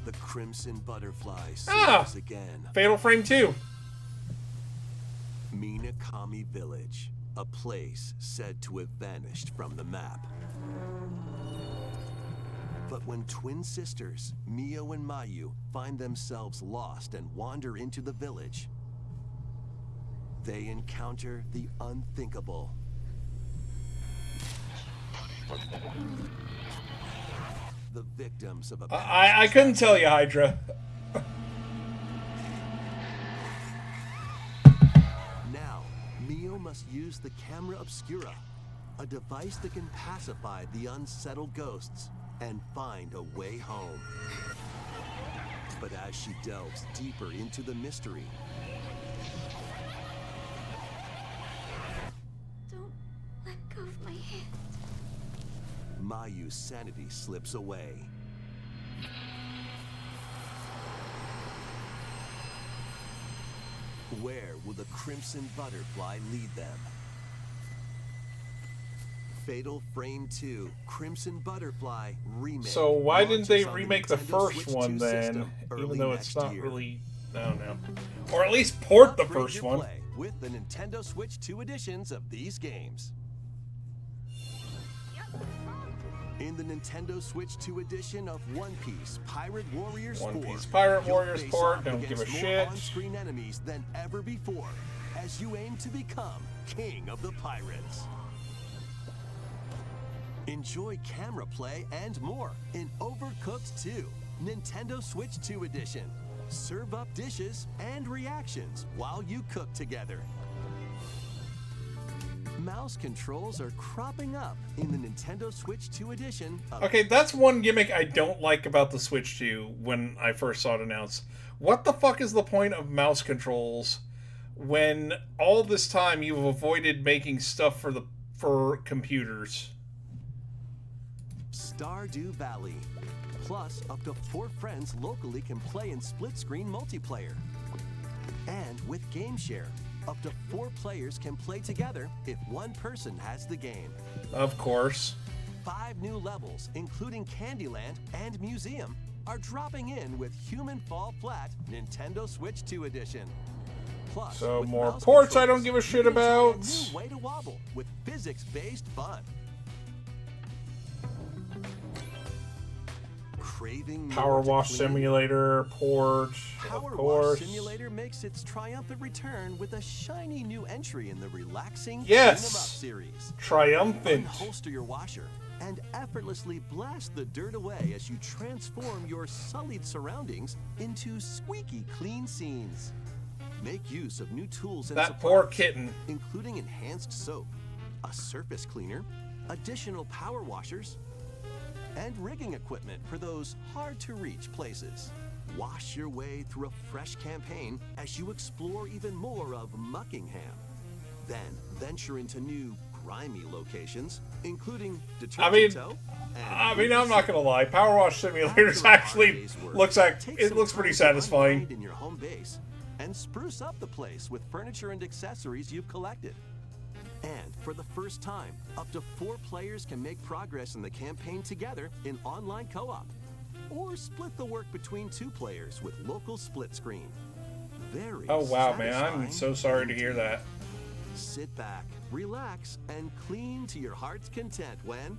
The Crimson Butterfly series again. Fatal Frame 2. Minakami Village, a place said to have vanished from the map. But when twin sisters, Mio and Mayu, find themselves lost and wander into the village, they encounter the unthinkable. The victims of a I couldn't tell you, Hydra. Now, Mio must use the camera obscura, a device that can pacify the unsettled ghosts and find a way home. But as she delves deeper into the mystery, Don't let go of my hand. Mayu's sanity slips away. Where will the Crimson Butterfly lead them? Fatal Frame 2 Crimson Butterfly Remake. So why didn't they launches on remake the Nintendo first Switch one 2 then? system Even early though it's next not year. really... I don't know. Or at least port the Upgrade first your one. play with the Nintendo Switch 2 editions of these games. In the Nintendo Switch 2 edition of One Piece Pirate Warriors 4, One Piece Pirate you'll Warriors face port, off don't give a against more shit. on-screen enemies than ever before as you aim to become King of the Pirates. Enjoy camera play and more in Overcooked 2, Nintendo Switch 2 edition. Serve up dishes and reactions while you cook together. Mouse controls are cropping up in the Nintendo Switch 2 edition of Okay, that's one gimmick I don't like about the Switch 2 when I first saw it announced. What the fuck is the point of mouse controls when all this time you've avoided making stuff for computers? Stardew Valley. Plus, up to 4 friends locally can play in split-screen multiplayer. And with Game Share, up to 4 players can play together if one person has the game. Of course. 5 new levels, including Candyland and Museum, are dropping in with Human Fall Flat Nintendo Switch 2 edition. Plus, So with more mouse ports I controls, don't give a shit you can enjoy about. A new way to wobble with physics-based fun. Craving Power more to Wash clean? Simulator port, Power of Wash course. Simulator makes its triumphant return with a shiny new entry in the relaxing Yes! Clean 'em Up series. Triumphant. Unholster your washer and effortlessly blast the dirt away as you transform your sullied surroundings into squeaky clean scenes. Make use of new tools and That poor supplies, kitten. including enhanced soap, a surface cleaner, additional power washers, and rigging equipment for those hard-to-reach places. Wash your way through a fresh campaign as you explore even more of Muckingham. Then venture into new, grimy locations, including Detergent Toe and I'm not gonna lie. Power Wash Simulators actually looks pretty satisfying. in your home base and spruce up the place with furniture and accessories you've collected. And for the first time, up to 4 players can make progress in the campaign together in online co-op. Or split the work between 2 players with local split screen. Very Oh wow, man, I'm satisfying so sorry to hear that. Sit back, relax, and clean to your heart's content when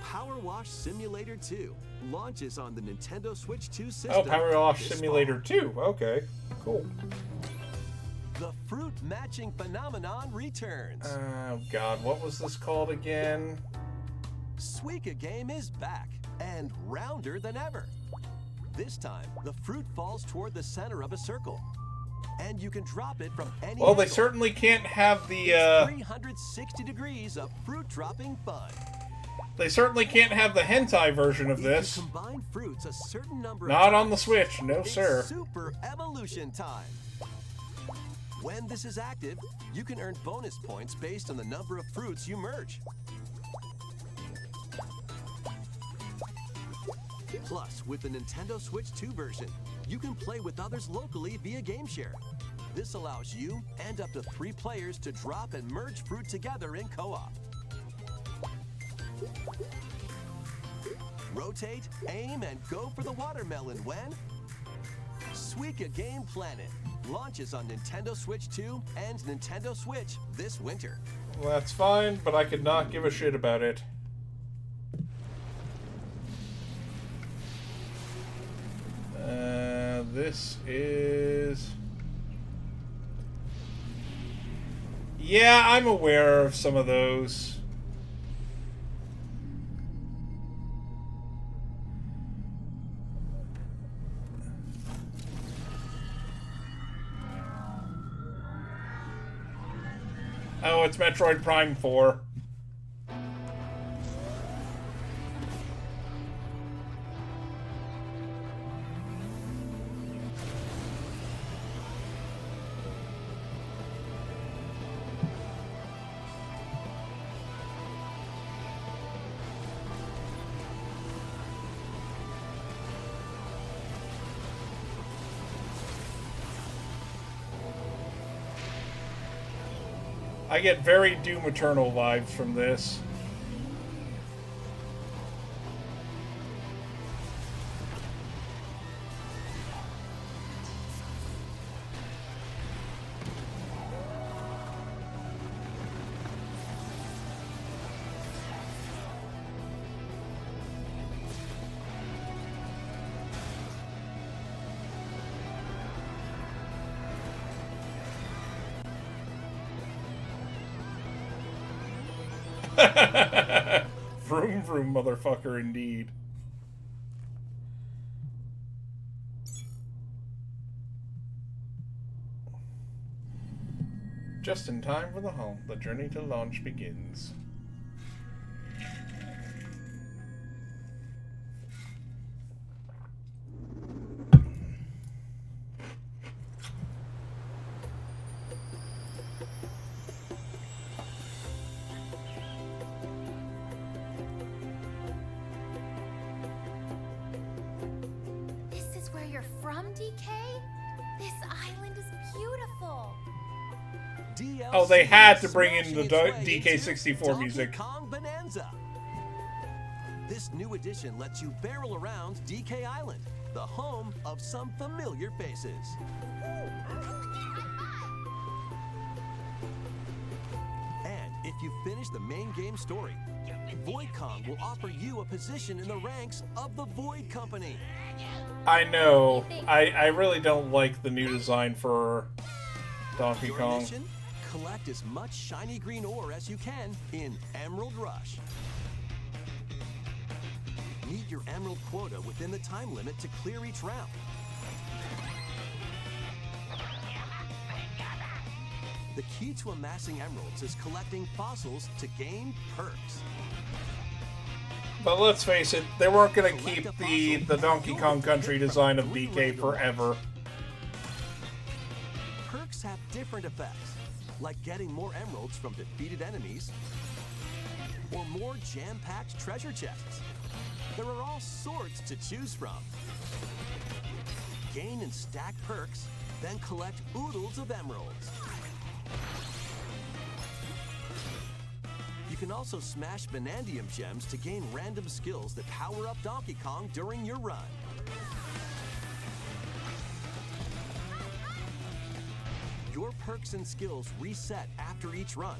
Power Wash Simulator 2 launches on the Nintendo Switch 2 system. Oh, Power Wash this Simulator fall. 2. Okay, cool. The fruit matching phenomenon returns. Oh god, what was this called again? Suika Game is back and rounder than ever. This time, the fruit falls toward the center of a circle, and you can drop it from any Well, they angle. certainly can't have the, It's 360 degrees of fruit dropping fun. They certainly can't have the hentai version of this. If you combine fruits a certain number of Not on the times, Switch, no it's sir. Super evolution time. When this is active, you can earn bonus points based on the number of fruits you merge. Plus, with the Nintendo Switch 2 version, you can play with others locally via Game Share. This allows you and up to 3 players to drop and merge fruit together in co-op. Rotate, aim, and go for the watermelon when Suika Game Planet launches on Nintendo Switch 2 and Nintendo Switch this winter. Well, that's fine, but I could not give a shit about it. This is... Yeah, I'm aware of some of those. Oh, it's Metroid Prime 4. I get very Doom Eternal vibes from this. Vroom vroom, motherfucker, indeed. Just in time for the home, the journey to launch begins. This is where you're from, DK? This island is beautiful. Oh, they had to bring in the DK64 music. Kong Bonanza. This new edition lets you barrel around DK Island, the home of some familiar faces. And if you finish the main game story, Void Kong will offer you a position in the ranks of the Void Company. I know. I really don't like the new design for Donkey Your Kong. mission? Collect as much shiny green ore as you can in Emerald Rush. Meet your emerald quota within the time limit to clear each round. The key to amassing emeralds is collecting fossils to gain perks. But let's face it, they weren't going to keep the Donkey Kong Country design of DK forever. Perks have different effects, like getting more emeralds from defeated enemies, or more jam-packed treasure chests. There are all sorts to choose from. Gain and stack perks, then collect oodles of emeralds. You can also smash Vanadium gems to gain random skills that power up Donkey Kong during your run. Your perks and skills reset after each run.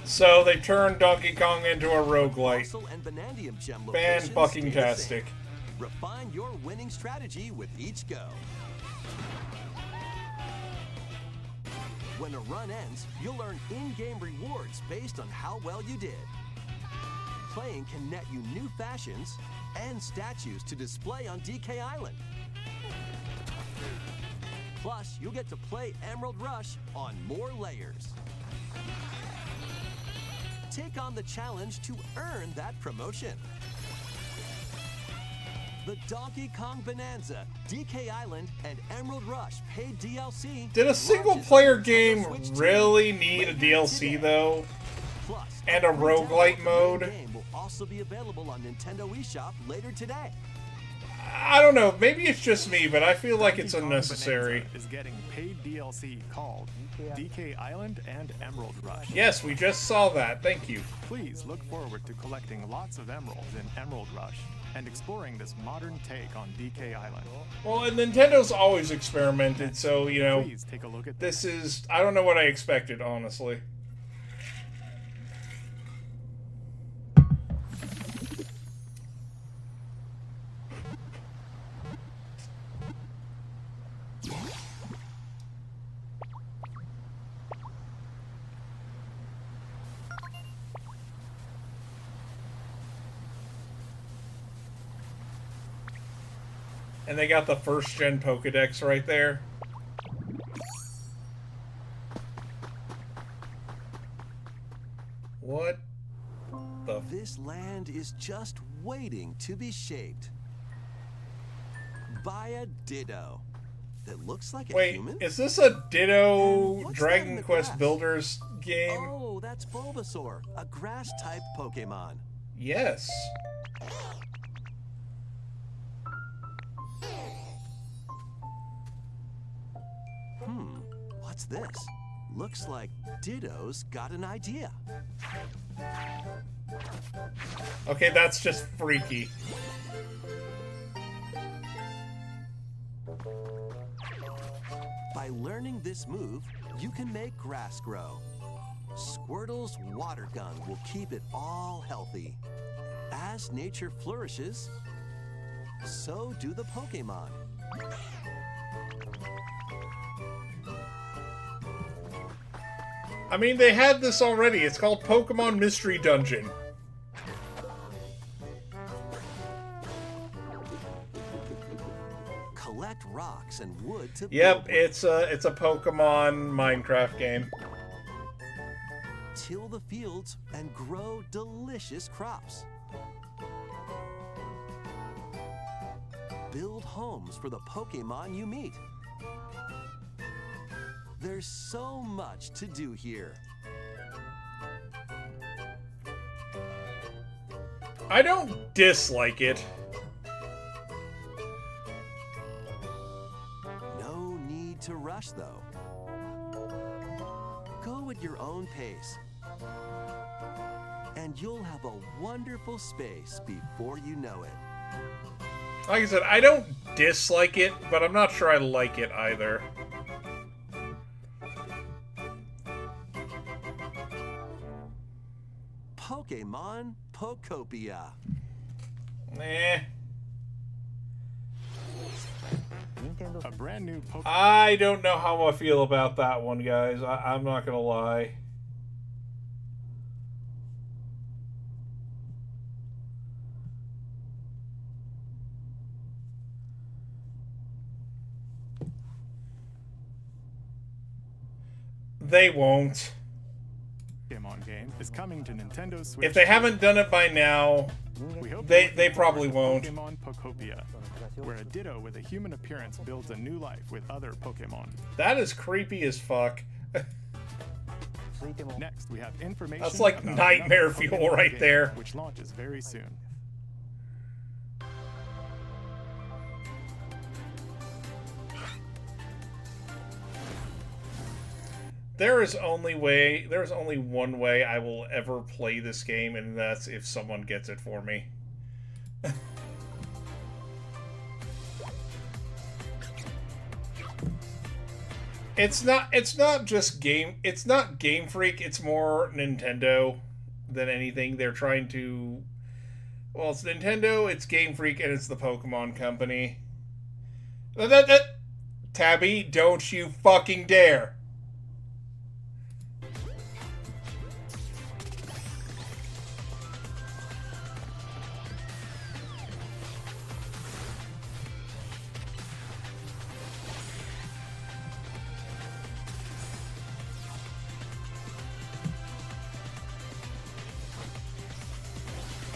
So they turned Donkey Kong into a roguelite. Fossil and Vanadium gem locations stay the Fan-fucking-tastic. same. Refine your winning strategy with each go. When a run ends, you'll earn in-game rewards based on how well you did. Playing can net you new fashions and statues to display on DK Island. Plus, you'll get to play Emerald Rush on more layers. Take on the challenge to earn that promotion. The Donkey Kong Bonanza, DK Island, and Emerald Rush paid DLC. Did a single-player game really need a DLC, though? Plus, And a roguelite mode? The game will also be available on Nintendo eShop later today. I don't know, maybe it's just me, but I feel like it's unnecessary. Bonanza is getting paid DLC called DK Island and Emerald Rush. Yes, we just saw that, thank you. Please look forward to collecting lots of emeralds in Emerald Rush and exploring this modern take on DK Island. Well, and Nintendo's always experimented, so, you know, Please take a look at this is... I don't know what I expected, honestly. And they got the first-gen Pokedex right there. What the... This land is just waiting to be shaped by a Ditto that looks like a Wait, human. is this a Ditto what's that in Dragon the Quest grass? Builders game? Oh, that's Bulbasaur, a grass-type Pokemon. Yes. What's this? Looks like Ditto's got an idea. Okay, that's just freaky. By learning this move, you can make grass grow. Squirtle's water gun will keep it all healthy. As nature flourishes, so do the Pokemon. I mean, they had this already. It's called Pokemon Mystery Dungeon. Collect rocks and wood to Yep, build. it's a Pokemon Minecraft game. Till the fields and grow delicious crops. Build homes for the Pokemon you meet. There's so much to do here. I don't dislike it. No need to rush, though. Go at your own pace. And you'll have a wonderful space before you know it. Like I said, I don't dislike it, but I'm not sure I like it either. Pokemon Pokopia. Eh. A brand new Pokemon. I don't know how I feel about that one, guys. I'm not gonna lie. They won't. Pokemon game is coming to Nintendo Switch. If they haven't done it by now, we hope they probably won't. Pokemon Pokopia, where a Ditto with a human appearance builds a new life with other Pokemon. That is creepy as fuck. Next, we have information. That's like about nightmare another fuel Pokemon right game, there. which launches very soon. There's only one way I will ever play this game, and that's if someone gets it for me. It's not Game Freak, it's more Nintendo than anything. They're trying to, well, it's Nintendo, it's Game Freak, and it's the Pokemon Company. Tabby, don't you fucking dare.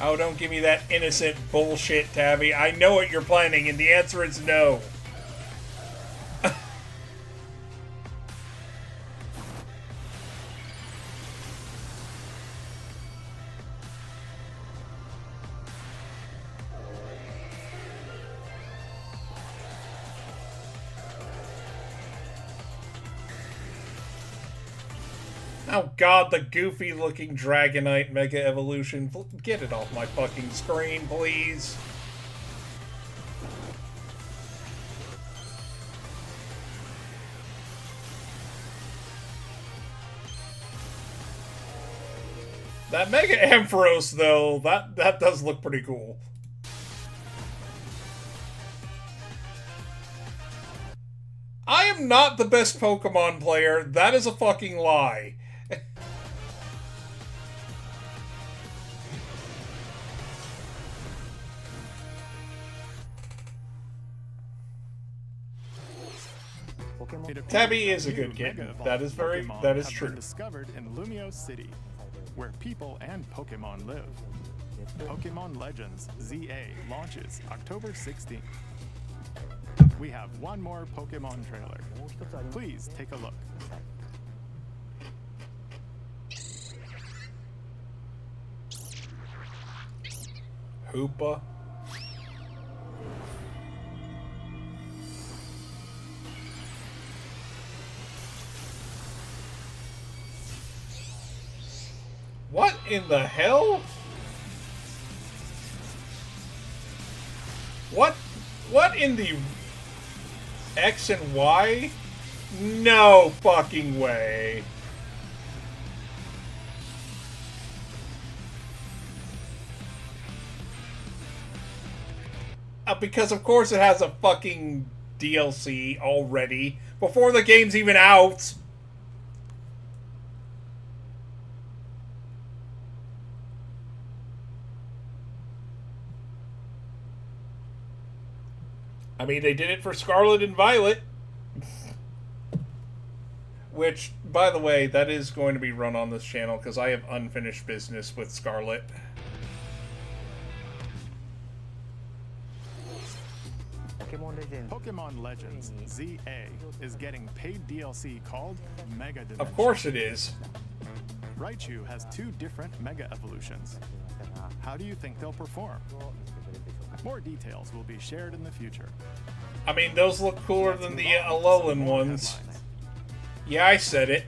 Oh, don't give me that innocent bullshit, Tabby. I know what you're planning, and the answer is no. Oh god, the goofy-looking Dragonite Mega Evolution. Get it off my fucking screen, please. That Mega Ampharos, though, that does look pretty cool. I am not the best Pokemon player. That is a fucking lie. Tabby is a good kitten. That is true. Discovered in Lumio City, where people and Pokemon live. Pokemon Legends ZA launches October 16th. We have one more Pokemon trailer. Please take a look. Hoopa. What in the hell? What in the X and Y? No fucking way. Because of course it has a fucking DLC already before the game's even out. I mean, they did it for Scarlet and Violet. Which, by the way, that is going to be run on this channel because I have unfinished business with Scarlet. Pokemon Legends ZA is getting paid DLC called Mega Dimension. Of course it is. Raichu has 2 different Mega Evolutions. How do you think they'll perform? More details will be shared in the future. I mean, those look cooler than the Alolan ones. Yeah, I said it.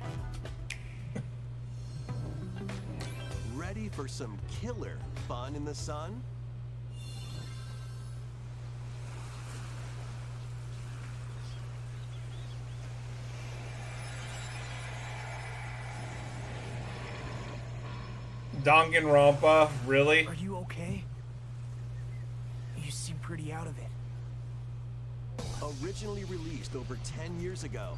Ready for some killer fun in the sun? Danganronpa, really? Are you okay? You seem pretty out of it. Originally released over 10 years ago,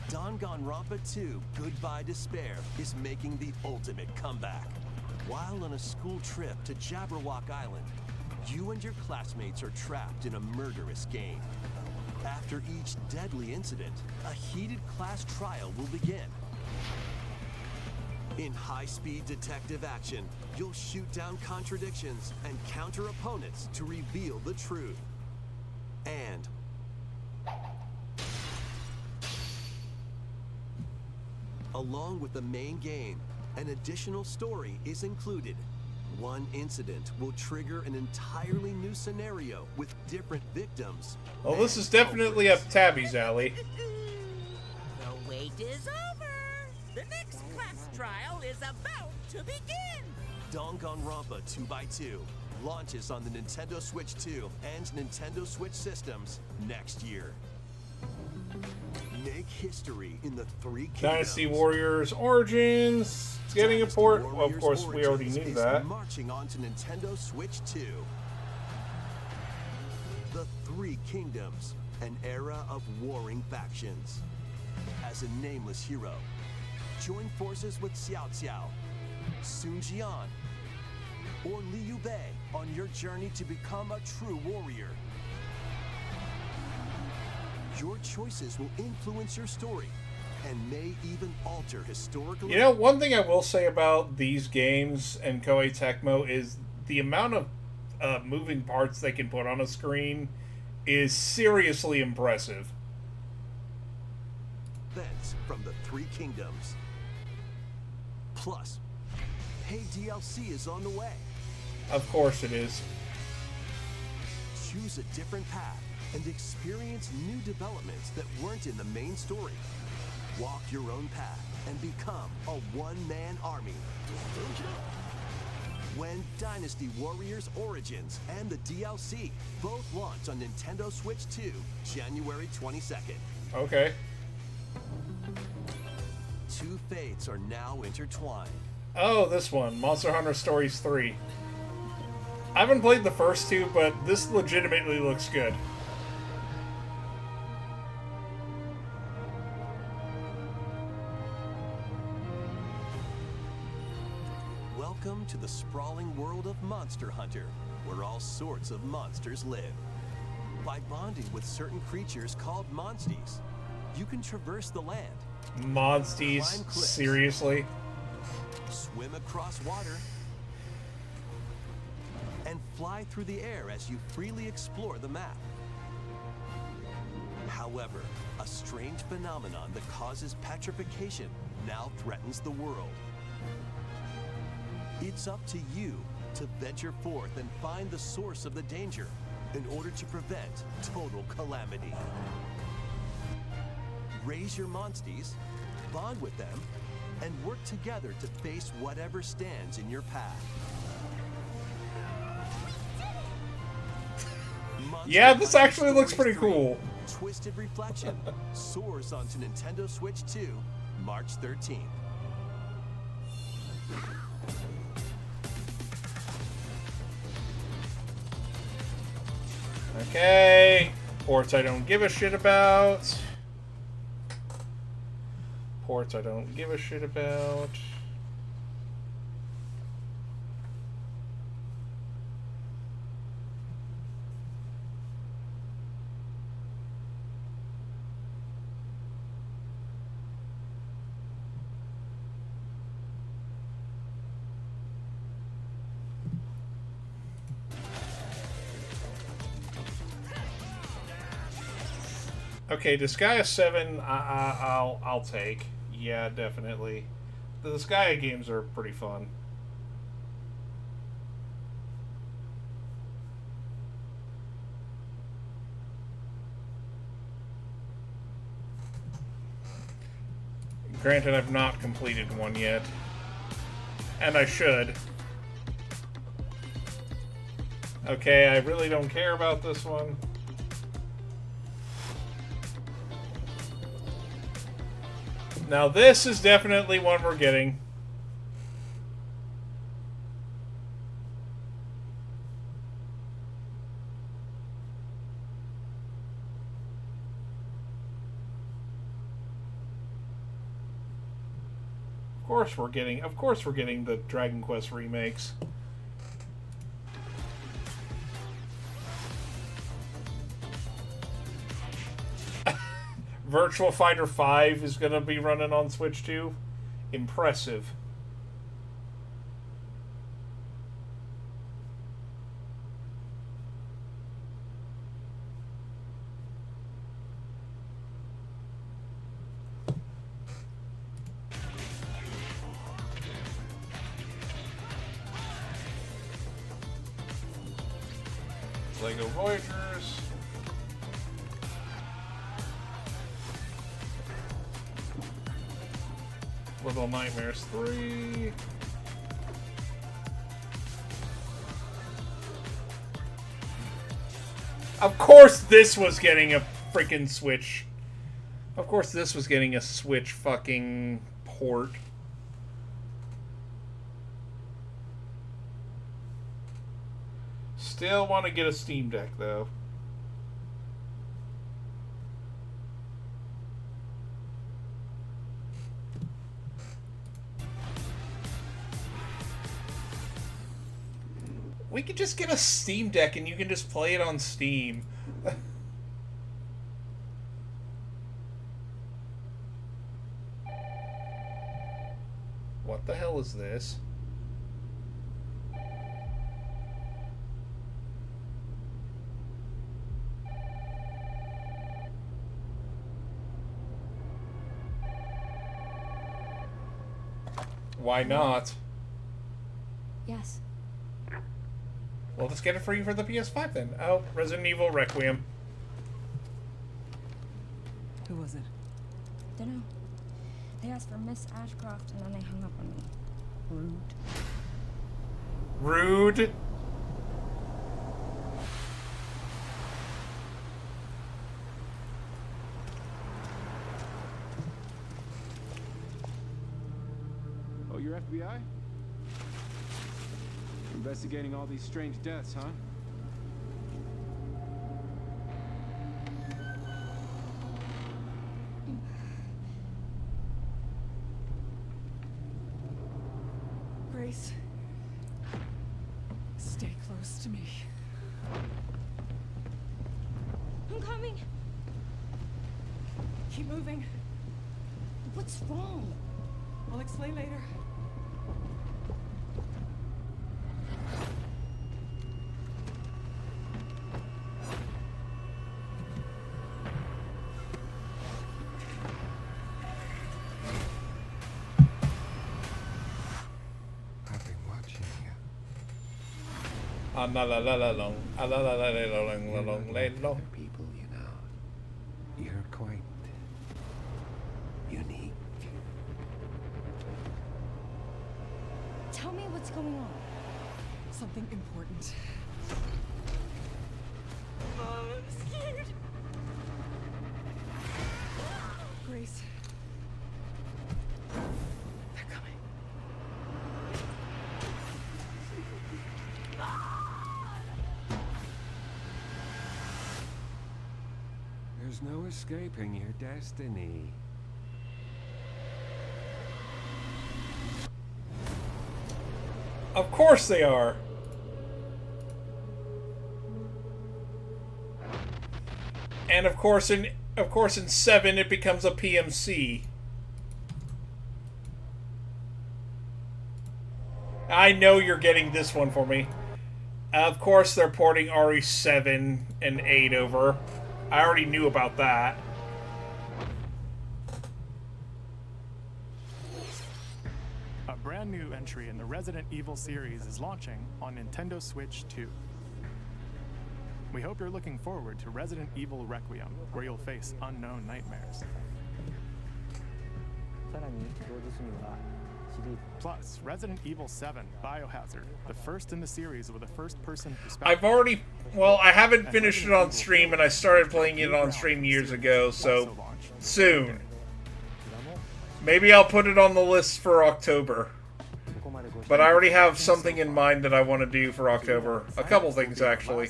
Danganronpa 2 Goodbye Despair is making the ultimate comeback. While on a school trip to Jabberwock Island, you and your classmates are trapped in a murderous game. After each deadly incident, a heated class trial will begin. In high-speed detective action, you'll shoot down contradictions and counter opponents to reveal the truth. And along with the main game, an additional story is included. One incident will trigger an entirely new scenario with different victims. Well, this is definitely up Tabby's alley. The wait is over. The next class trial is about to begin. Danganronpa 2x2 launches on the Nintendo Switch 2 and Nintendo Switch systems next year. Make history in the 3 kingdoms. Dynasty Warriors Origins. It's getting a port. Well, of course, we already knew that. Marching on to Nintendo Switch 2. The 3 Kingdoms, an era of warring factions. As a nameless hero, join forces with Xiao Xiao, Sun Jian, or Liu Bei on your journey to become a true warrior. Your choices will influence your story and may even alter historical... You know, one thing I will say about these games and Koei Tecmo is the amount of moving parts they can put on a screen is seriously impressive. Events from the 3 Kingdoms. Plus, paid DLC is on the way. Of course it is. Choose a different path and experience new developments that weren't in the main story. Walk your own path and become a one-man army. When Dynasty Warriors Origins and the DLC both launch on Nintendo Switch 2, January 22nd. Okay. 2 fates are now intertwined. Oh, this one. Monster Hunter Stories 3. I haven't played the first 2, but this legitimately looks good. Welcome to the sprawling world of Monster Hunter, where all sorts of monsters live. By bonding with certain creatures called monsties, you can traverse the land. Monsties? Seriously? Swim across water, and fly through the air as you freely explore the map. However, a strange phenomenon that causes petrification now threatens the world. It's up to you to venture forth and find the source of the danger in order to prevent total calamity. Raise your monsties, bond with them, and work together to face whatever stands in your path. Yeah, this actually looks pretty cool. Twisted Reflection soars onto Nintendo Switch 2, March 13th. Okay. Ports I don't give a shit about. Ports I don't give a shit about. Okay, Disgaea 7, I'll take. Yeah, definitely. The Disgaea games are pretty fun. Granted, I've not completed one yet. And I should. Okay, I really don't care about this one. Now this is definitely one we're getting. Of course we're getting the Dragon Quest remakes. Virtual Fighter 5 is going to be running on Switch 2. Impressive. Lego Voyagers. Little Nightmares 3. Of course this was getting a freaking Switch. Of course this was getting a Switch fucking port. Still want to get a Steam Deck though. We could just get a Steam Deck and you can just play it on Steam. What the hell is this? Why not? Yes. Well, let's get it for you for the PS5 then. Oh, Resident Evil Requiem. Who was it? Dunno. They asked for Miss Ashcroft and then they hung up on me. Rude. Rude? Oh, you're FBI? Investigating all these strange deaths, huh? Grace, stay close to me. I'm coming. Keep moving. What's wrong? I'll explain later. La la la la long, la la la la la long, la long, la long. People, you know, you're quite unique. Tell me what's going on. Something important. I'm scared. Grace. They're coming. There's no escaping your destiny. Of course they are. And of course in 7 it becomes a PMC. I know you're getting this one for me. Of course they're porting RE7 and 8 over. I already knew about that. A brand new entry in the Resident Evil series is launching on Nintendo Switch 2. We hope you're looking forward to Resident Evil Requiem, where you'll face unknown nightmares. Plus, Resident Evil 7 Biohazard, the first in the series with a first-person perspective. I haven't finished it on stream, and I started playing it on stream years ago, so soon. Maybe I'll put it on the list for October. But I already have something in mind that I want to do for October. A couple things, actually.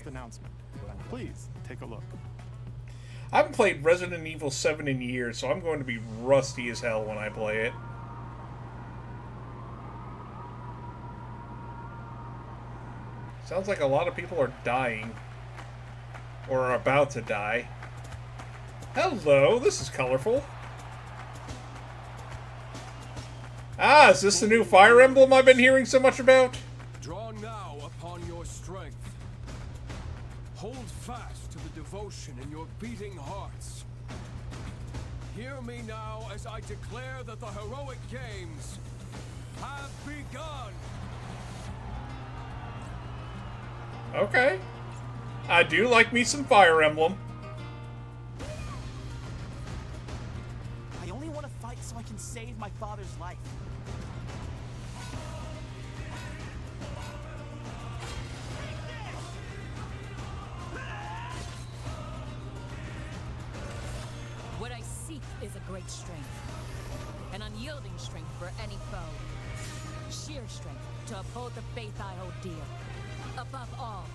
Please take a look. I haven't played Resident Evil 7 in years, so I'm going to be rusty as hell when I play it. Sounds like a lot of people are dying. Or are about to die. Hello, this is colorful. Ah, is this the new Fire Emblem I've been hearing so much about? Draw now upon your strength. Hold fast to the devotion in your beating hearts. Hear me now as I declare that the heroic games have begun. Okay. I do like me some Fire Emblem. I only want to fight so I can save my father's life. What I seek is a great strength. An unyielding strength for any foe. Sheer strength to uphold the faith I hold dear. Above all,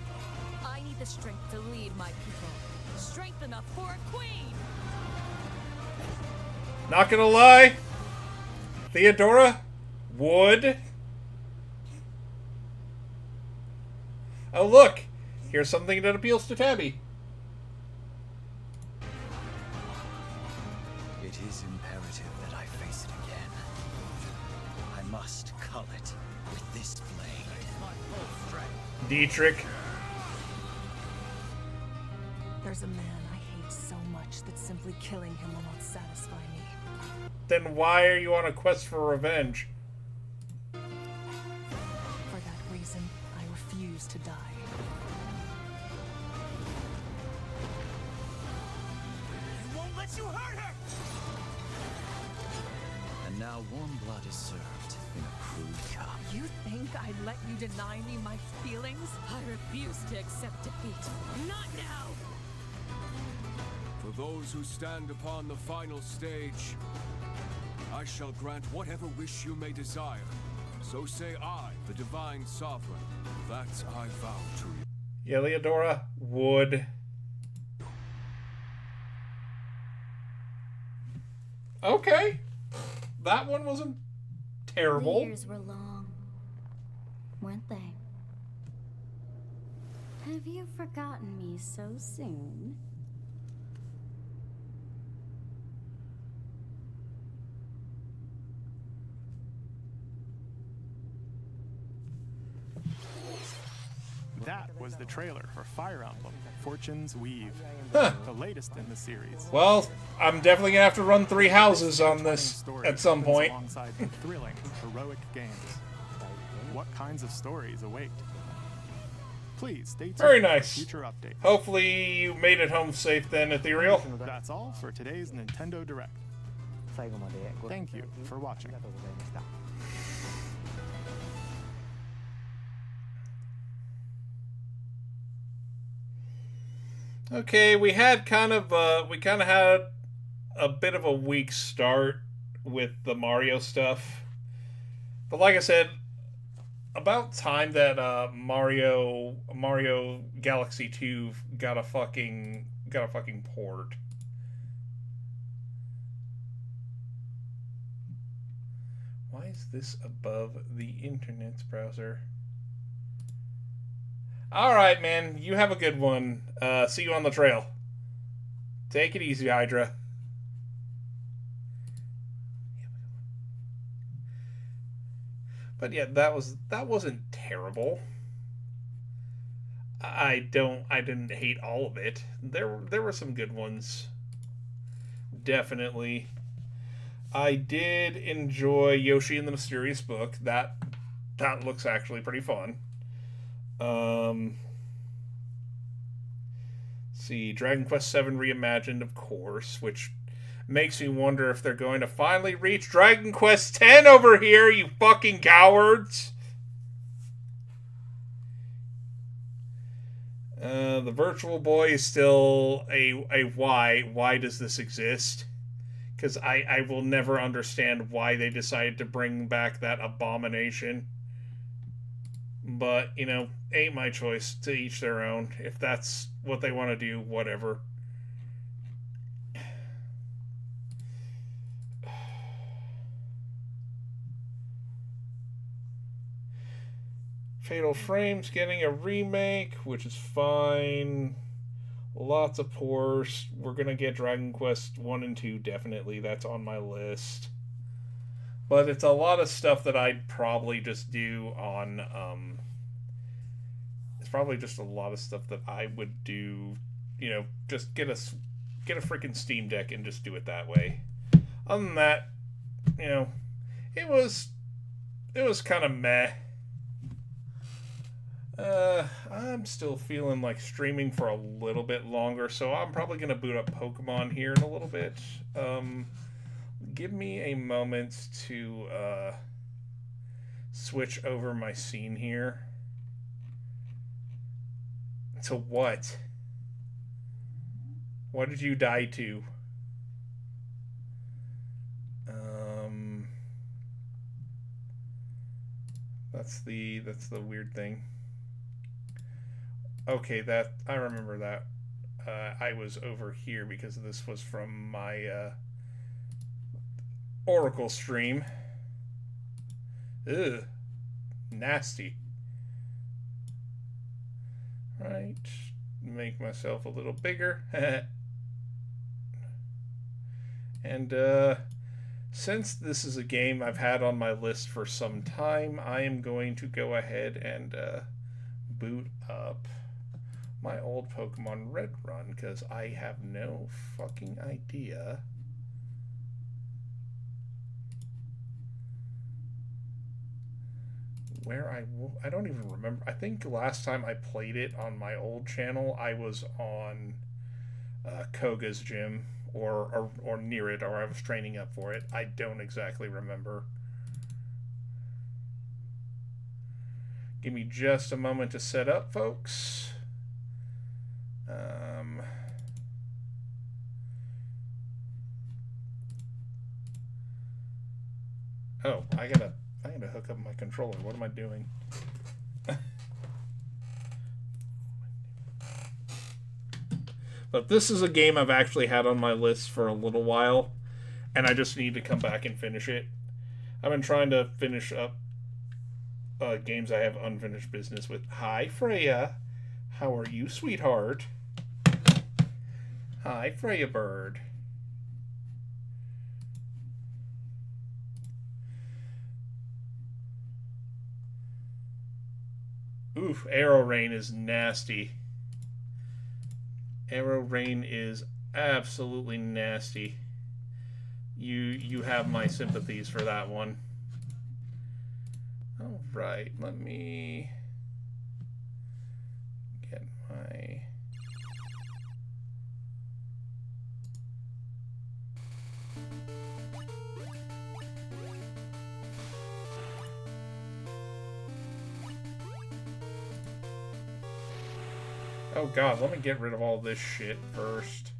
I need the strength to lead my people. Strength enough for a queen! Not gonna lie, Theodora would. Oh look, here's something that appeals to Tabby. It is imperative that I face it again. I must cull it with this blade. Dietrich. There's a man I hate so much that simply killing him will not satisfy me. Then why are you on a quest for revenge? For that reason, I refuse to die. I won't let you hurt her! And now warm blood is served in a crude cup. You think I'd let you deny me my feelings? I refuse to accept defeat. Not now! For those who stand upon the final stage, I shall grant whatever wish you may desire. So say I, the Divine Sovereign, that I vow to you. Yeah, Leodora would. Okay. That one wasn't terrible. The years were long, weren't they? Have you forgotten me so soon? That was the trailer for Fire Emblem, Fortune's Weave, Huh. the latest in the series. Well, I'm definitely gonna have to run 3 houses on this at some point. Alongside the thrilling, heroic games. What kinds of stories await? Please stay tuned Very for nice. future updates. Hopefully you made it home safe then, Ethereal. That's all for today's Nintendo Direct. Thank you for watching. Okay, we had kind of had a bit of a weak start with the Mario stuff. But like I said, about time that Mario Galaxy 2 got a fucking port. Why is this above the internet's browser? Alright, man. You have a good one. See you on the trail. Take it easy, Hydra. But yeah, that wasn't terrible. I didn't hate all of it. There were some good ones. Definitely. I did enjoy Yoshi and the Mysterious Book. That looks actually pretty fun. See, Dragon Quest VII Reimagined, of course, which makes me wonder if they're going to finally reach Dragon Quest X over here, you fucking cowards! The Virtual Boy is still a why. Why does this exist? Because I will never understand why they decided to bring back that abomination. But, you know, ain't my choice. To each their own. If that's what they want to do, whatever. Fatal Frame's getting a remake, which is fine. Lots of ports. We're going to get Dragon Quest 1 and 2, definitely. That's on my list. But it's a lot of stuff that I'd probably just do on... it's probably just a lot of stuff that I would do, you know, just get a freaking Steam Deck and just do it that way. Other than that, you know, it was kind of meh. I'm still feeling like streaming for a little bit longer, so I'm probably going to boot up Pokemon here in a little bit. Give me a moment to switch over my scene here. To what? What did you die to? That's the weird thing. Okay, that I remember that. I was over here because this was from my Oracle stream. Ugh, nasty. Right, make myself a little bigger. And since this is a game I've had on my list for some time, I am going to go ahead and boot up my old Pokemon Red run, because I have no fucking idea where I don't even remember. I think last time I played it on my old channel, I was on Koga's gym, or near it, or I was training up for it. I don't exactly remember. Give me just a moment to set up, folks. Oh, I gotta hook up my controller. What am I doing? But this is a game I've actually had on my list for a little while, and I just need to come back and finish it. I've been trying to finish up games I have unfinished business with. Hi, Freya. How are you, sweetheart? Hi, Freya Bird. Oof, Arrow Rain is nasty. Arrow Rain is absolutely nasty. You have my sympathies for that one. All right, let me get my... Oh god, let me get rid of all this shit first.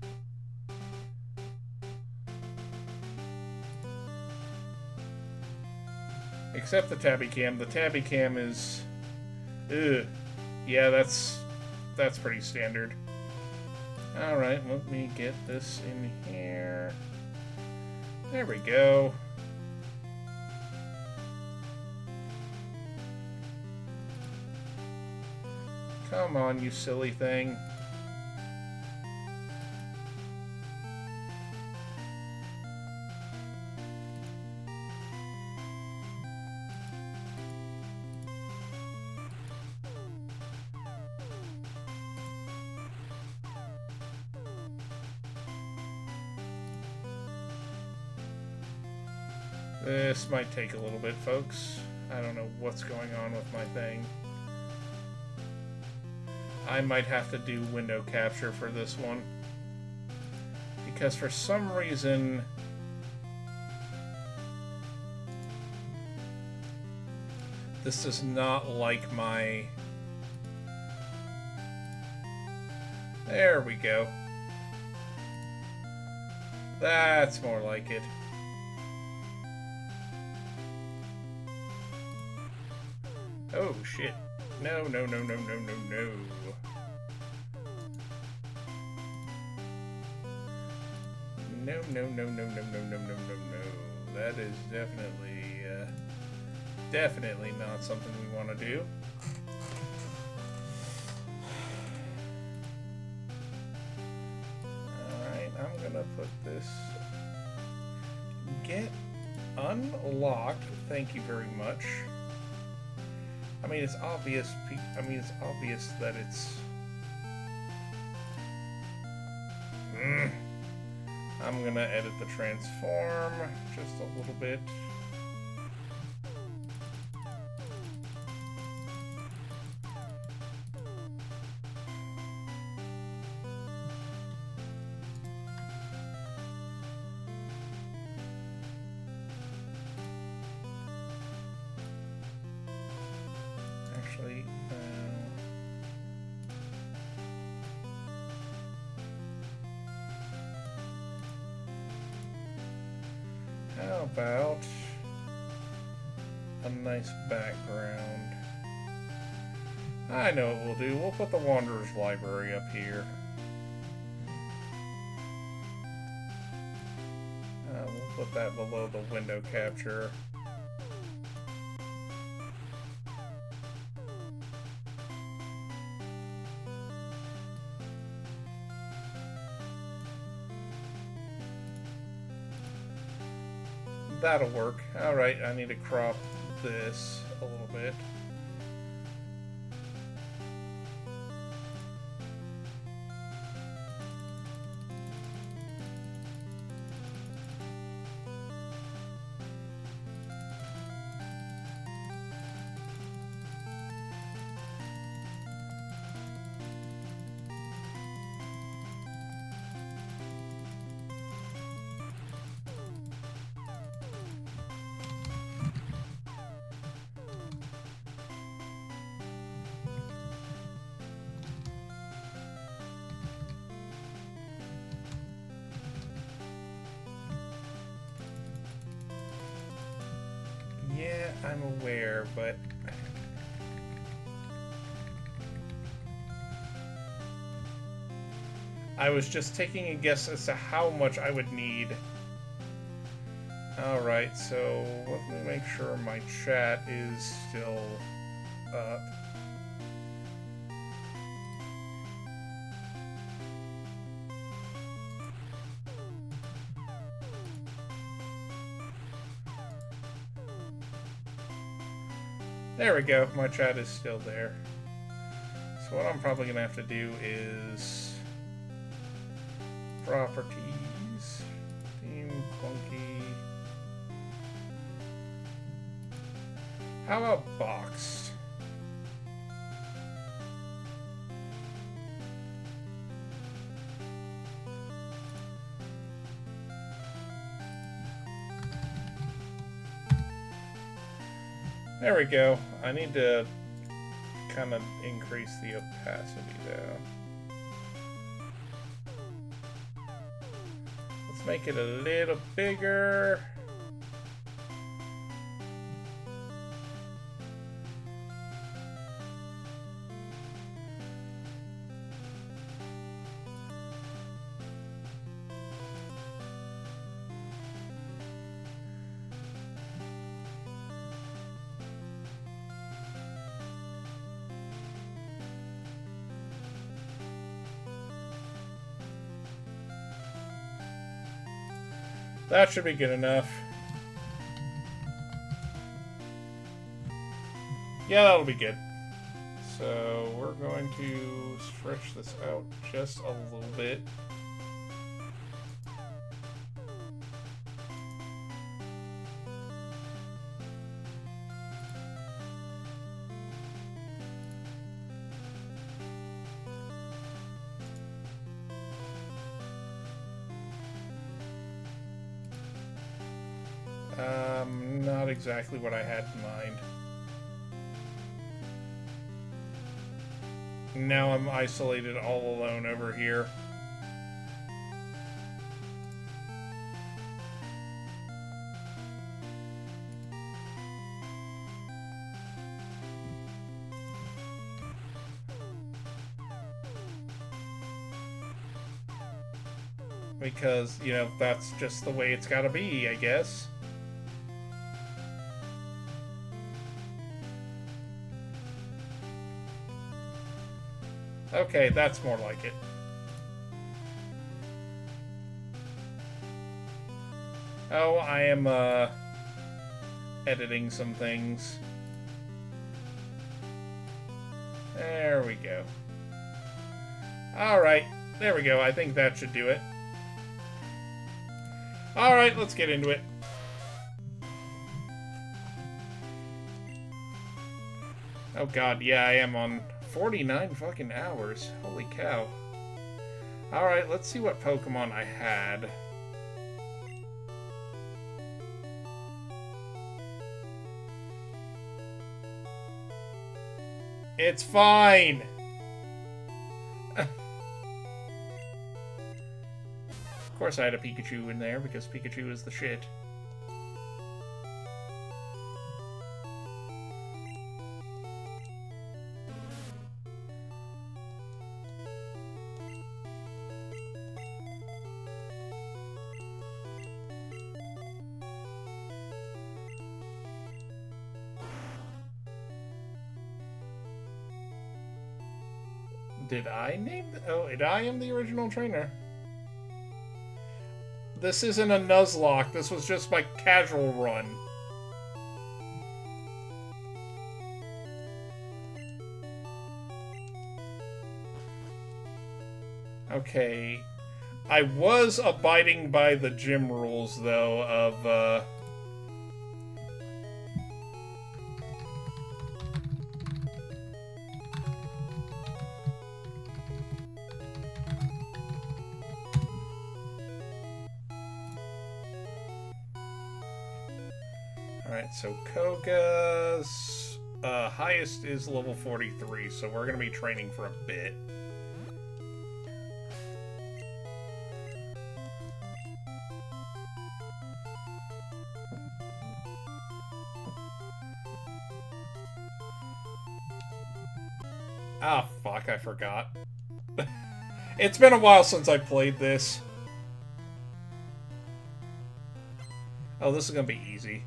Except the tabby cam. The tabby cam is... Ugh. Yeah, that's pretty standard. Alright, let me get this in here. There we go. Come on, you silly thing. This might take a little bit, folks. I don't know what's going on with my thing. I might have to do window capture for this one. Because for some reason... this does not like my... There we go. That's more like it. Oh, shit. No, no, no, no, no, no, no. No, no, no, no, no, no, no, no, no, no. That is definitely not something we want to do. Alright, I'm gonna put this... Get unlocked. Thank you very much. I mean, it's obvious. It's obvious that it's. I'm gonna edit the transform just a little bit. Actually, how about a nice background? I know what we'll do. We'll put the Wanderer's Library up here. We'll put that below the window capture. That'll work. Alright, I need to crop this a little bit. Yeah, I'm aware, but... I was just taking a guess as to how much I would need. Alright, so let me make sure my chat is still up. There we go, my chat is still there. So what I'm probably gonna have to do is properties, theme clunky. How about boxed? There we go. I need to kind of increase the opacity though. Let's make it a little bigger. That should be good enough. Yeah, that'll be good. So we're going to stretch this out just a little bit. Not exactly what I had in mind. Now I'm isolated all alone over here. Because, you know, that's just the way it's gotta be, I guess. Okay, that's more like it. Oh, I am, editing some things. There we go. Alright, there we go. I think that should do it. Alright, let's get into it. Oh god, yeah, I am on 49 fucking hours. Holy cow. Alright, let's see what Pokemon I had. It's fine! Of course I had a Pikachu in there, because Pikachu is the shit. Did I name oh, I am the original trainer. This isn't a Nuzlocke. This was just my casual run. Okay. I was abiding by the gym rules, though, of, Alright, so Koga's highest is level 43, so we're going to be training for a bit. Ah, fuck, I forgot. It's been a while since I played this. Oh, this is going to be easy.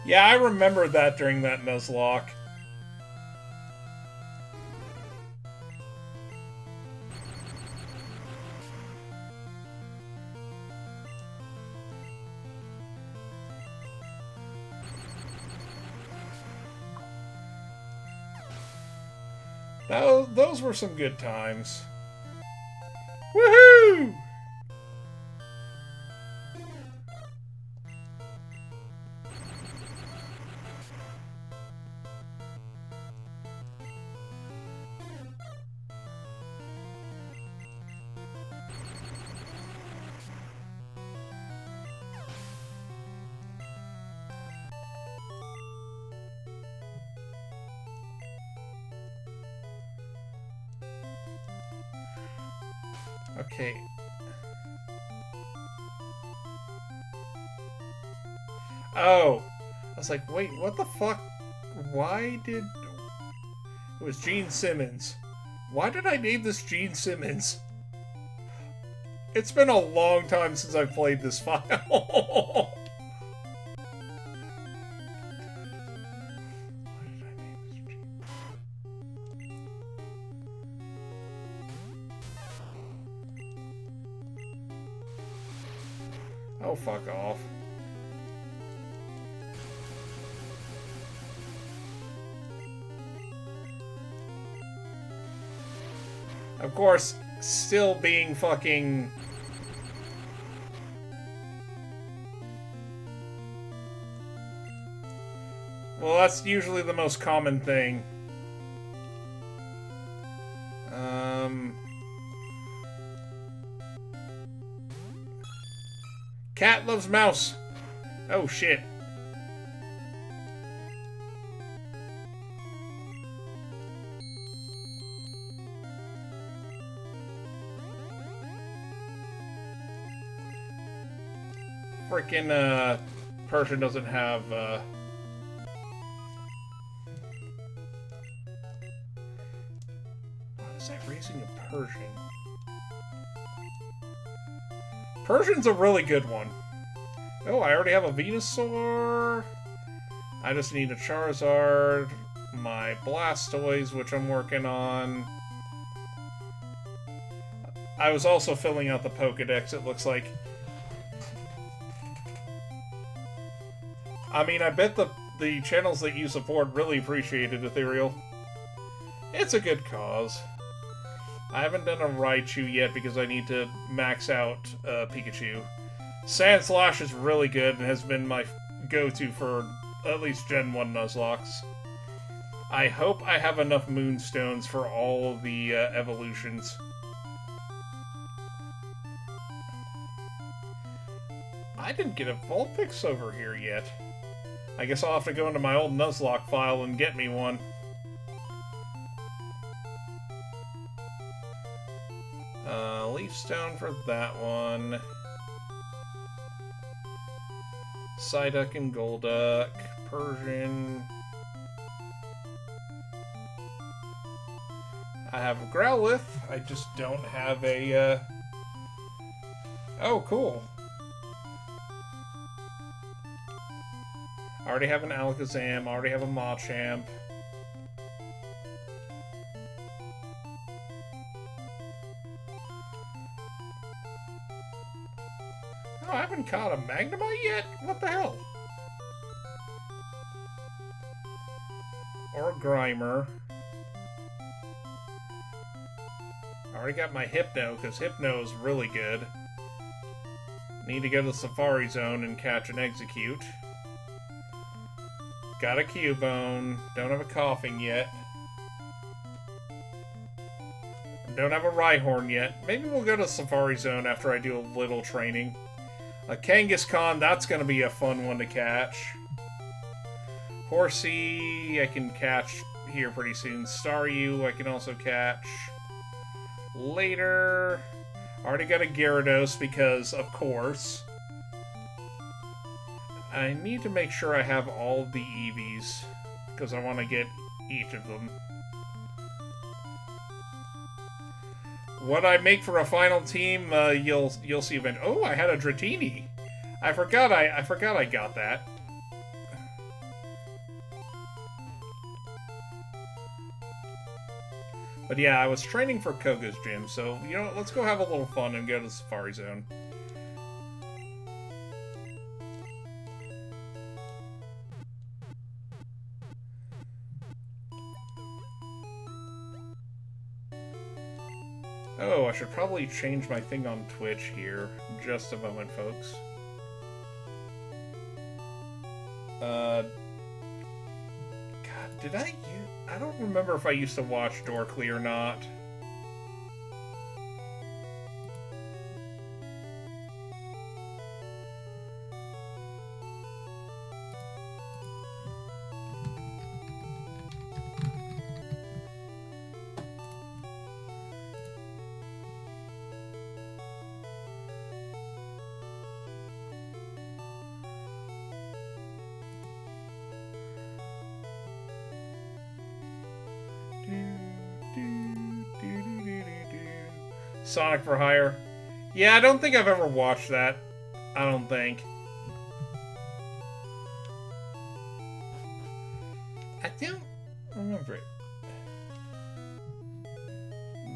Yeah, I remember that during that Nuzlocke. Those were some good times. Woohoo! Okay. Oh! I was like, wait, what the fuck? Why did... It was Gene Simmons. Why did I name this Gene Simmons? It's been a long time since I've played this file. Oh, fuck off. Of course, still being fucking... Well, that's usually the most common thing. Cat loves mouse. Oh, shit. Frickin', Persian doesn't have, What is that, raising a Persian? Persian's a really good one. Oh, I already have a Venusaur. I just need a Charizard, my Blastoise, which I'm working on. I was also filling out the Pokedex, it looks like. I mean, I bet the channels that you support really appreciate it, Ethereal. It's a good cause. I haven't done a Raichu yet because I need to max out Pikachu. Sandslash is really good and has been my go-to for at least Gen 1 Nuzlocke. I hope I have enough Moonstones for all of the evolutions. I didn't get a Vulpix over here yet. I guess I'll have to go into my old Nuzlocke file and get me one. Leaf Stone for that one. Psyduck and Golduck. Persian. I have a Growlithe. I just don't have a, Oh, cool. I already have an Alakazam. I already have a Machamp. Oh, I haven't caught a Magnemite yet? What the hell? Or a Grimer. I already got my Hypno, because Hypno is really good. Need to go to the Safari Zone and catch an Execute. Got a Cubone. Don't have a Coughing yet. Don't have a Rhyhorn yet. Maybe we'll go to Safari Zone after I do a little training. A Kangaskhan, that's going to be a fun one to catch. Horsey, I can catch here pretty soon. Staryu, I can also catch later. Already got a Gyarados because, of course. I need to make sure I have all of the Eevees, because I want to get each of them. What I make for a final team, you'll see eventually. Oh, I had a Dratini. I forgot I got that. But yeah, I was training for Koga's gym, so you know what, let's go have a little fun and go to the Safari Zone. Oh, I should probably change my thing on Twitch here. Just a moment, folks. God, did I don't remember if I used to watch Dorkly or not. Sonic for Hire. Yeah, I don't think I've ever watched that. I don't think. I don't remember it.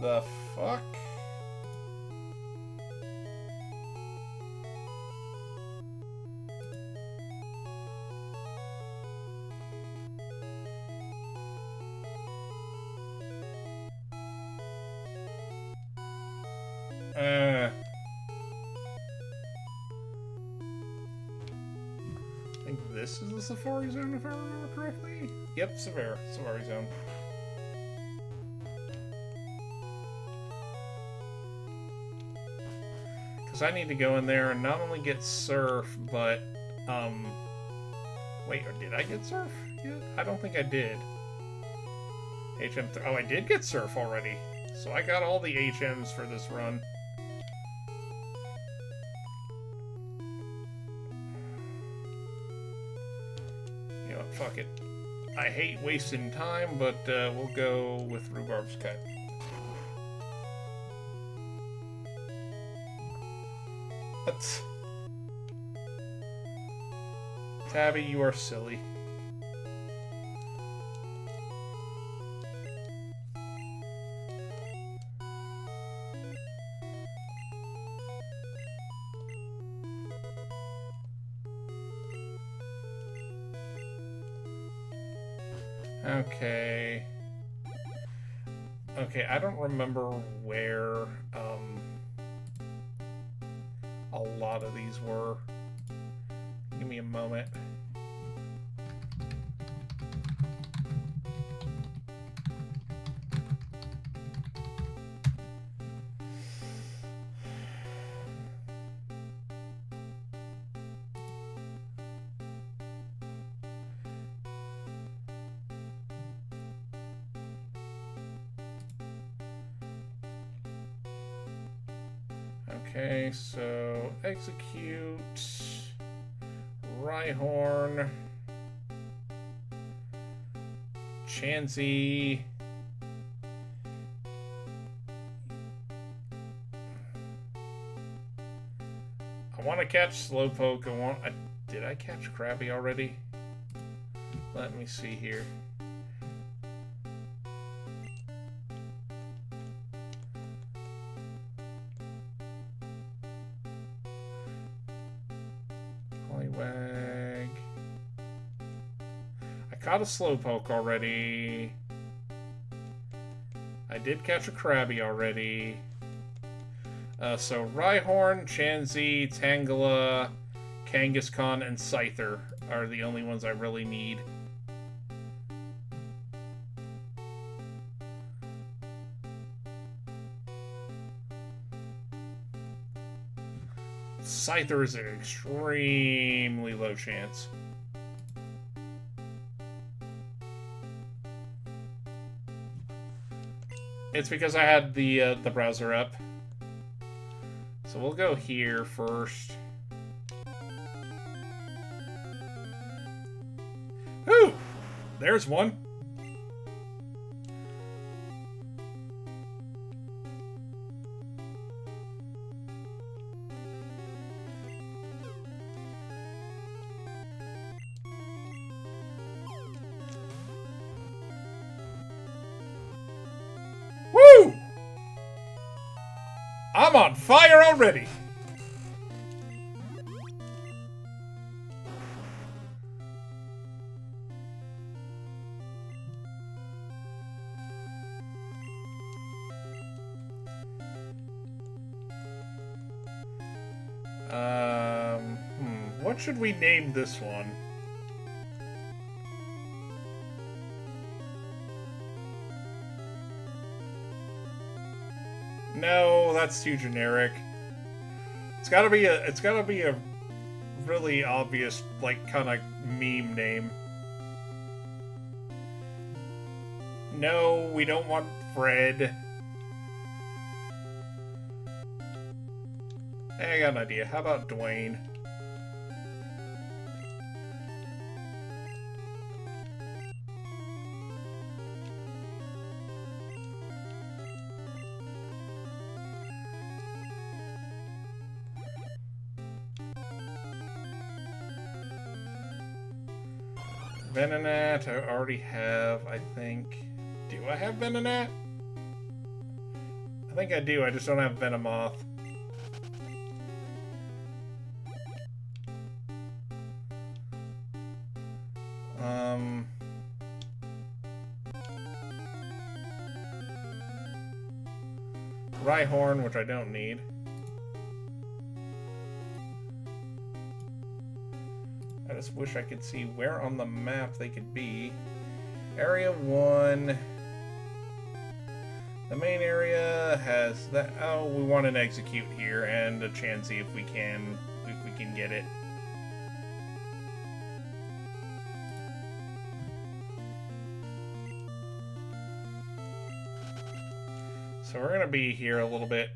The fuck? this is the Safari Zone, if I remember correctly. Yep, Safari Zone. Because I need to go in there and not only get Surf, but, wait, or did I get Surf yet? I don't think I did. Oh, I did get Surf already. So I got all the HMs for this run. You know what, fuck it. I hate wasting time, but we'll go with Rhubarb's Cut. What? Tabby, you are silly. Okay. Okay, I don't remember where a lot of these were. Give me a moment. Okay, so execute Rhyhorn, Chansey, I want to catch Slowpoke. Did I catch Krabby already? Let me see here. Poliwag. I caught a Slowpoke already. I did catch a Krabby already. So Rhyhorn, Chansey, Tangela, Kangaskhan, and Scyther are the only ones I really need. Scyther is an extremely low chance. It's because I had the browser up. So we'll go here first. Ooh! There's one. Woo! I'm on fire already! What should we name this one? No, that's too generic. It's gotta be a really obvious, like, kind of meme name. No, we don't want Fred. Hey, I got an idea. How about Dwayne? Venonat, I already have, I think. Do I have Venonat? I think I do, I just don't have Venomoth. Rhyhorn, which I don't need. I just wish I could see where on the map they could be. Area 1. The main area has that. Oh, we want an execute here and a Chansey if we can get it. So we're gonna be here a little bit.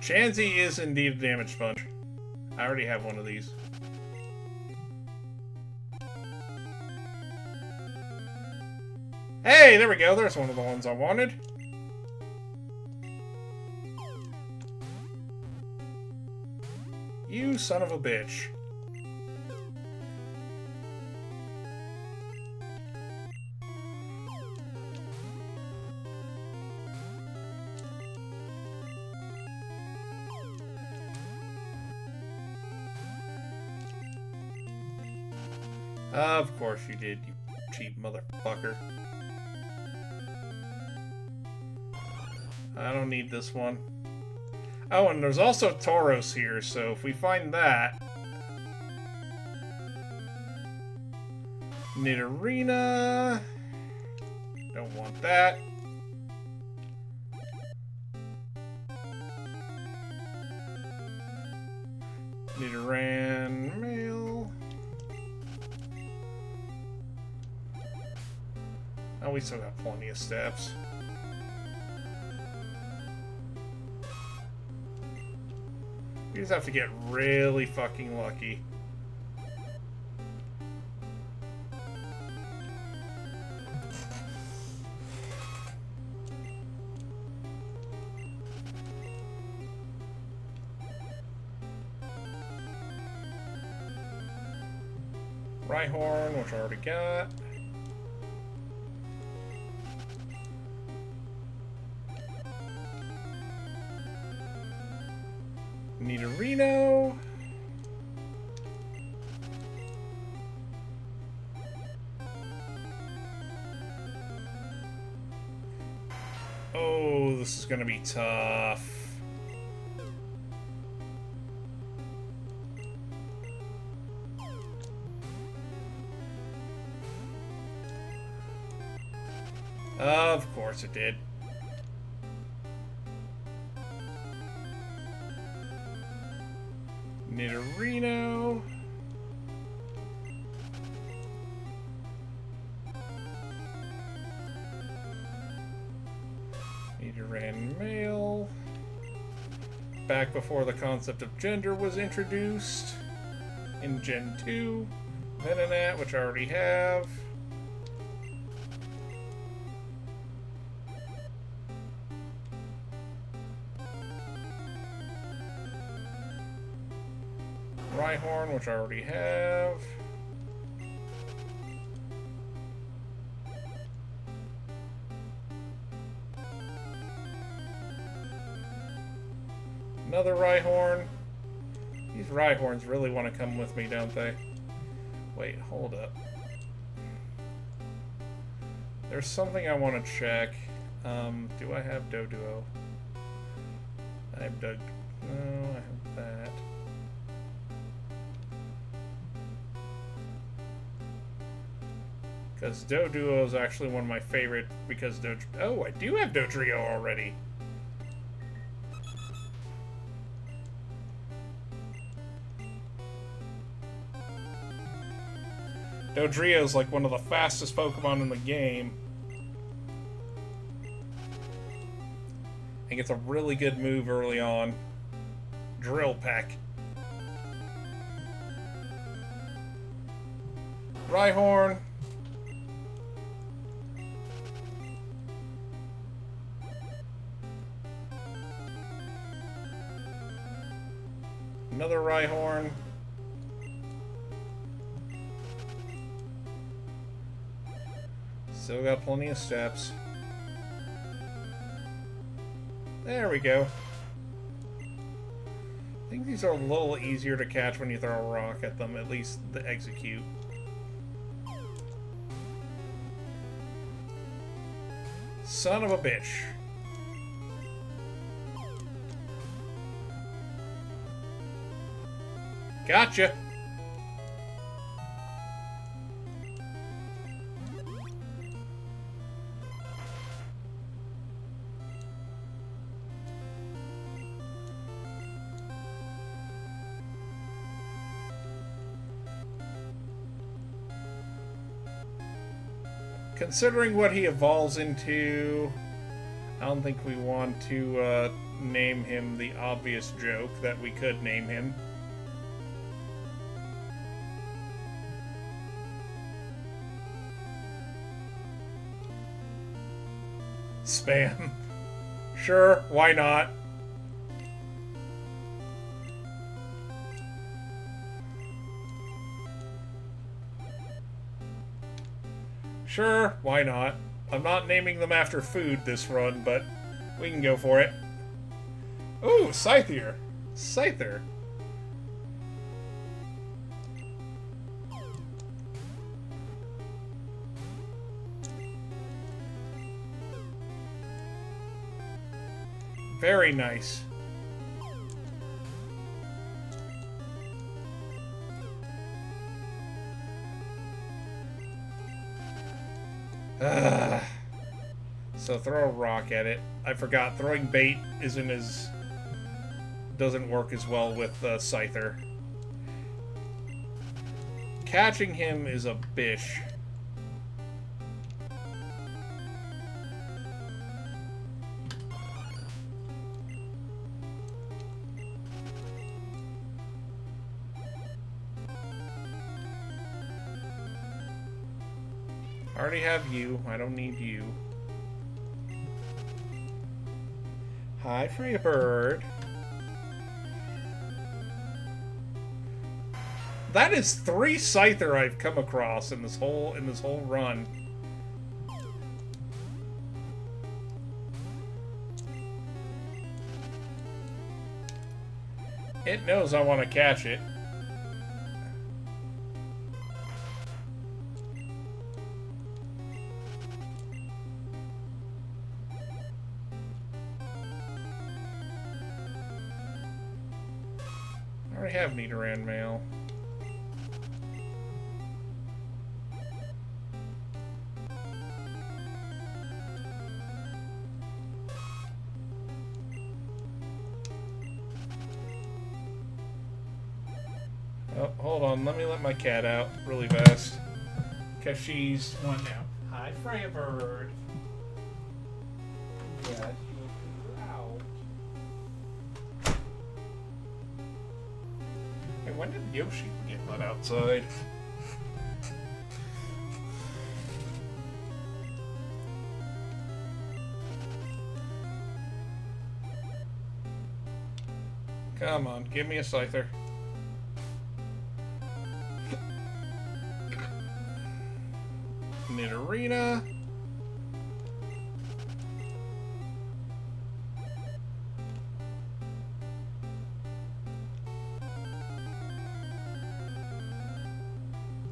Chansey is indeed a damage sponge. I already have one of these. Hey, there we go. There's one of the ones I wanted. You son of a bitch. Of course you did, you cheap motherfucker. I don't need this one. Oh, and there's also Tauros here, so if we find that... Nidorina... Don't want that. Nidoran male... Oh, we still got plenty of steps. We just have to get really fucking lucky. Rhyhorn, which I already got. Nidorino. Oh, this is gonna be tough. Of course it did. Nidorino. Nidoran male. Back before the concept of gender was introduced in Gen 2. Venonat, which I already have. Rhyhorn, which I already have. Another Rhyhorn. These Rhyhorns really want to come with me, don't they? Wait, hold up. There's something I want to check. Do I have Doduo? I have Doug. No, I have that. Because Doduo is actually one of my favorite, because oh, I do have Dodrio already. Dodrio is like one of the fastest Pokemon in the game. And gets a really good move early on. Drill Peck. Rhyhorn. Another Rhyhorn. Still got plenty of steps. There we go. I think these are a little easier to catch when you throw a rock at them, at least the execute. Son of a bitch. Gotcha. Considering what he evolves into, I don't think we want to name him the obvious joke that we could name him. Spam. Sure, why not? Sure, why not? I'm not naming them after food this run, but we can go for it. Ooh, Scyther. Scyther. Very nice. So throw a rock at it. I forgot, throwing bait doesn't work as well with Scyther. Catching him is a bish. I already have you. I don't need you. Hi, Free Bird. That is 3 Scyther I've come across in this whole run. It knows I want to catch it. I already have Nidoran mail. Oh, hold on. Let me let my cat out really fast. Because she's one now. Hi, Freya Bird. Yes, you're out. Hey, when did Yoshi get let outside? Come on, give me a Scyther. Nidorina.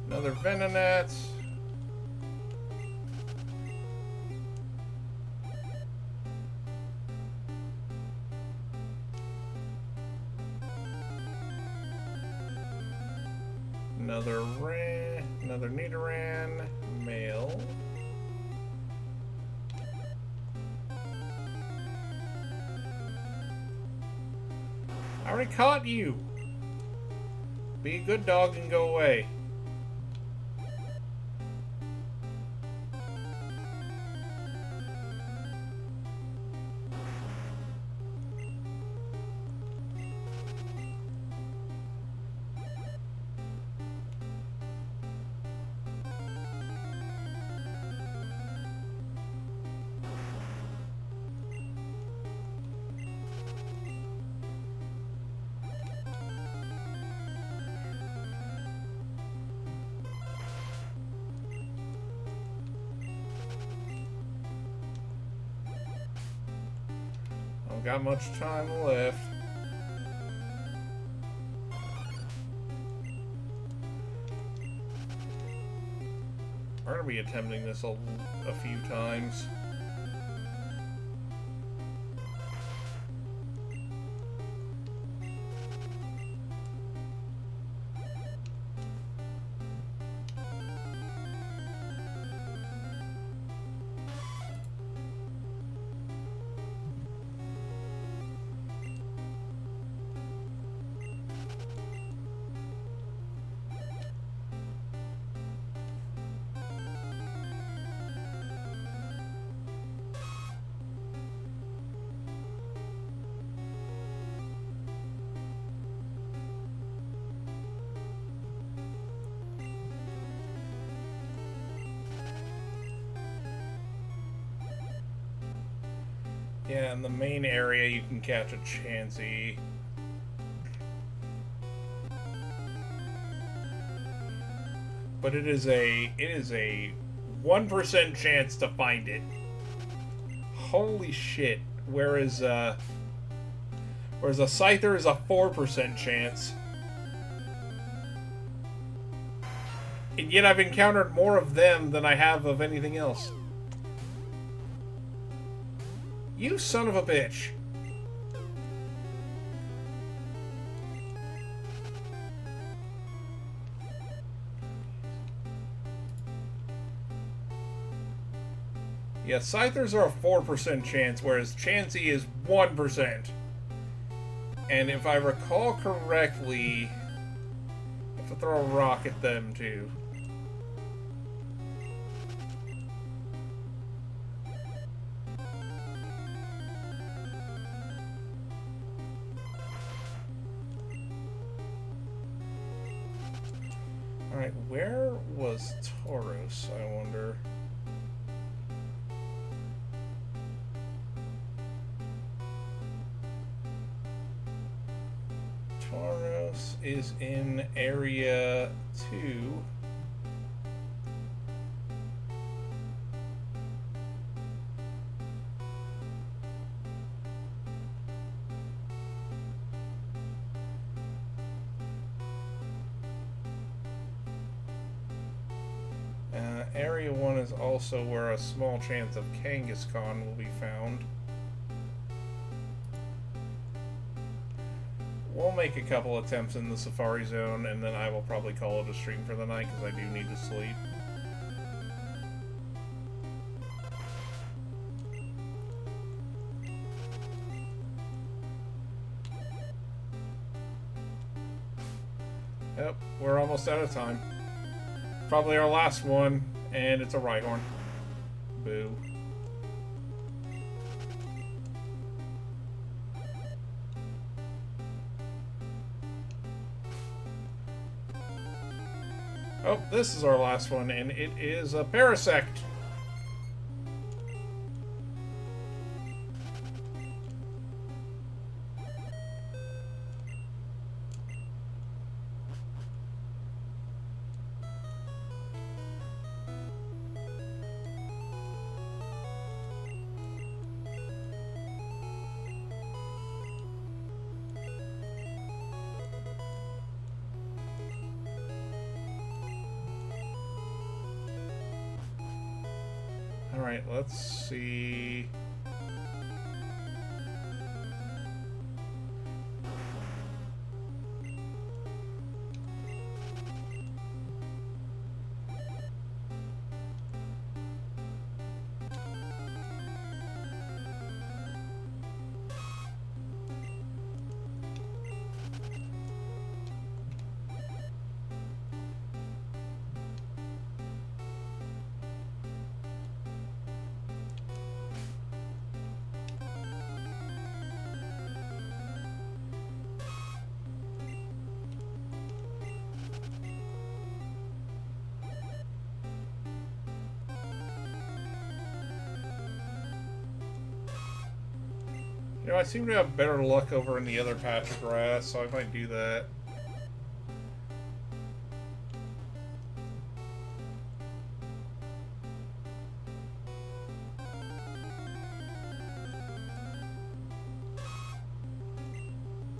Another Venonat. Another Nidoran, male. I already caught you. Be a good dog and go away. Don't got much time left. We're gonna be attempting this a few times. Yeah, in the main area you can catch a Chansey. But it is a 1% chance to find it. Holy shit. Whereas a Scyther is a 4% chance. And yet I've encountered more of them than I have of anything else. You son of a bitch. Yeah, Scythers are a 4% chance, whereas Chansey is 1%. And if I recall correctly, I have to throw a rock at them too. Alright, where was Tauros, I wonder? Tauros is in area 2. Area 1 is also where a small chance of Kangaskhan will be found. We'll make a couple attempts in the Safari Zone, and then I will probably call it a stream for the night, because I do need to sleep. Yep, we're almost out of time. Probably our last one, and it's a Rhyhorn. Boo. Oh, this is our last one, and it is a Parasect. Alright, let's see. You know, I seem to have better luck over in the other patch of grass, so I might do that.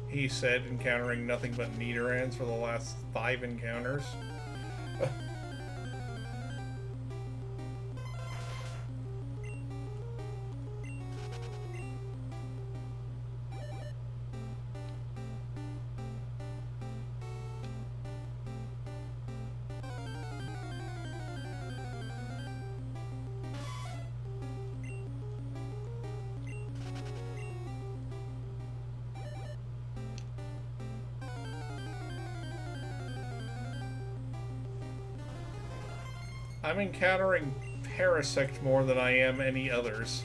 He said, encountering nothing but Nidorans for the last 5 encounters. I'm encountering Parasect more than I am any others.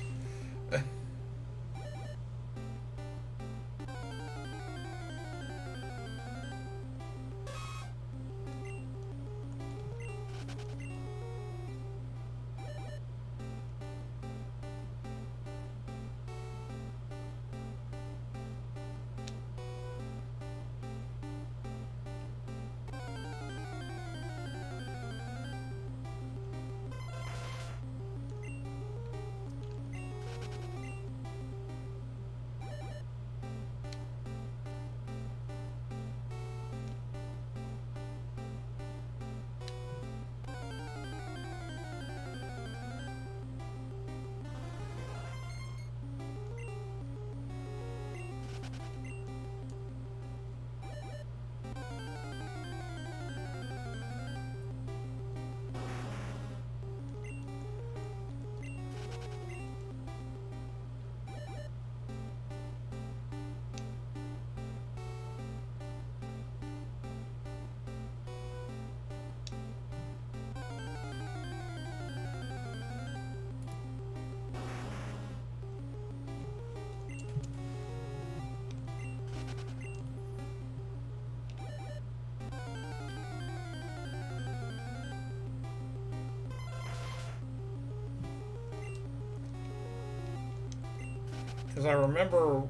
Because I remember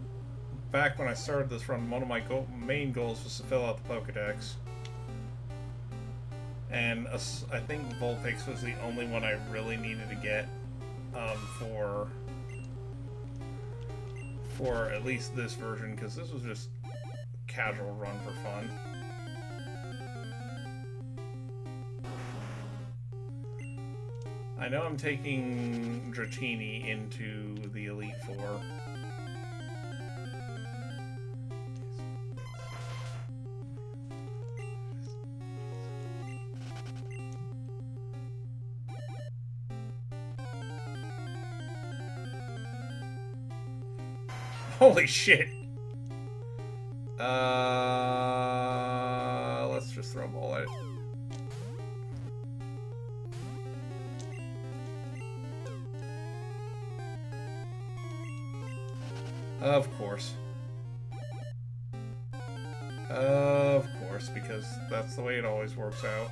back when I started this run, one of my main goals was to fill out the Pokedex. And I think Vulpix was the only one I really needed to get for at least this version, because this was just casual run for fun. I know I'm taking Dratini into the Elite Four. Holy shit! Let's just throw a ball at it. Of course. Of course, because that's the way it always works out.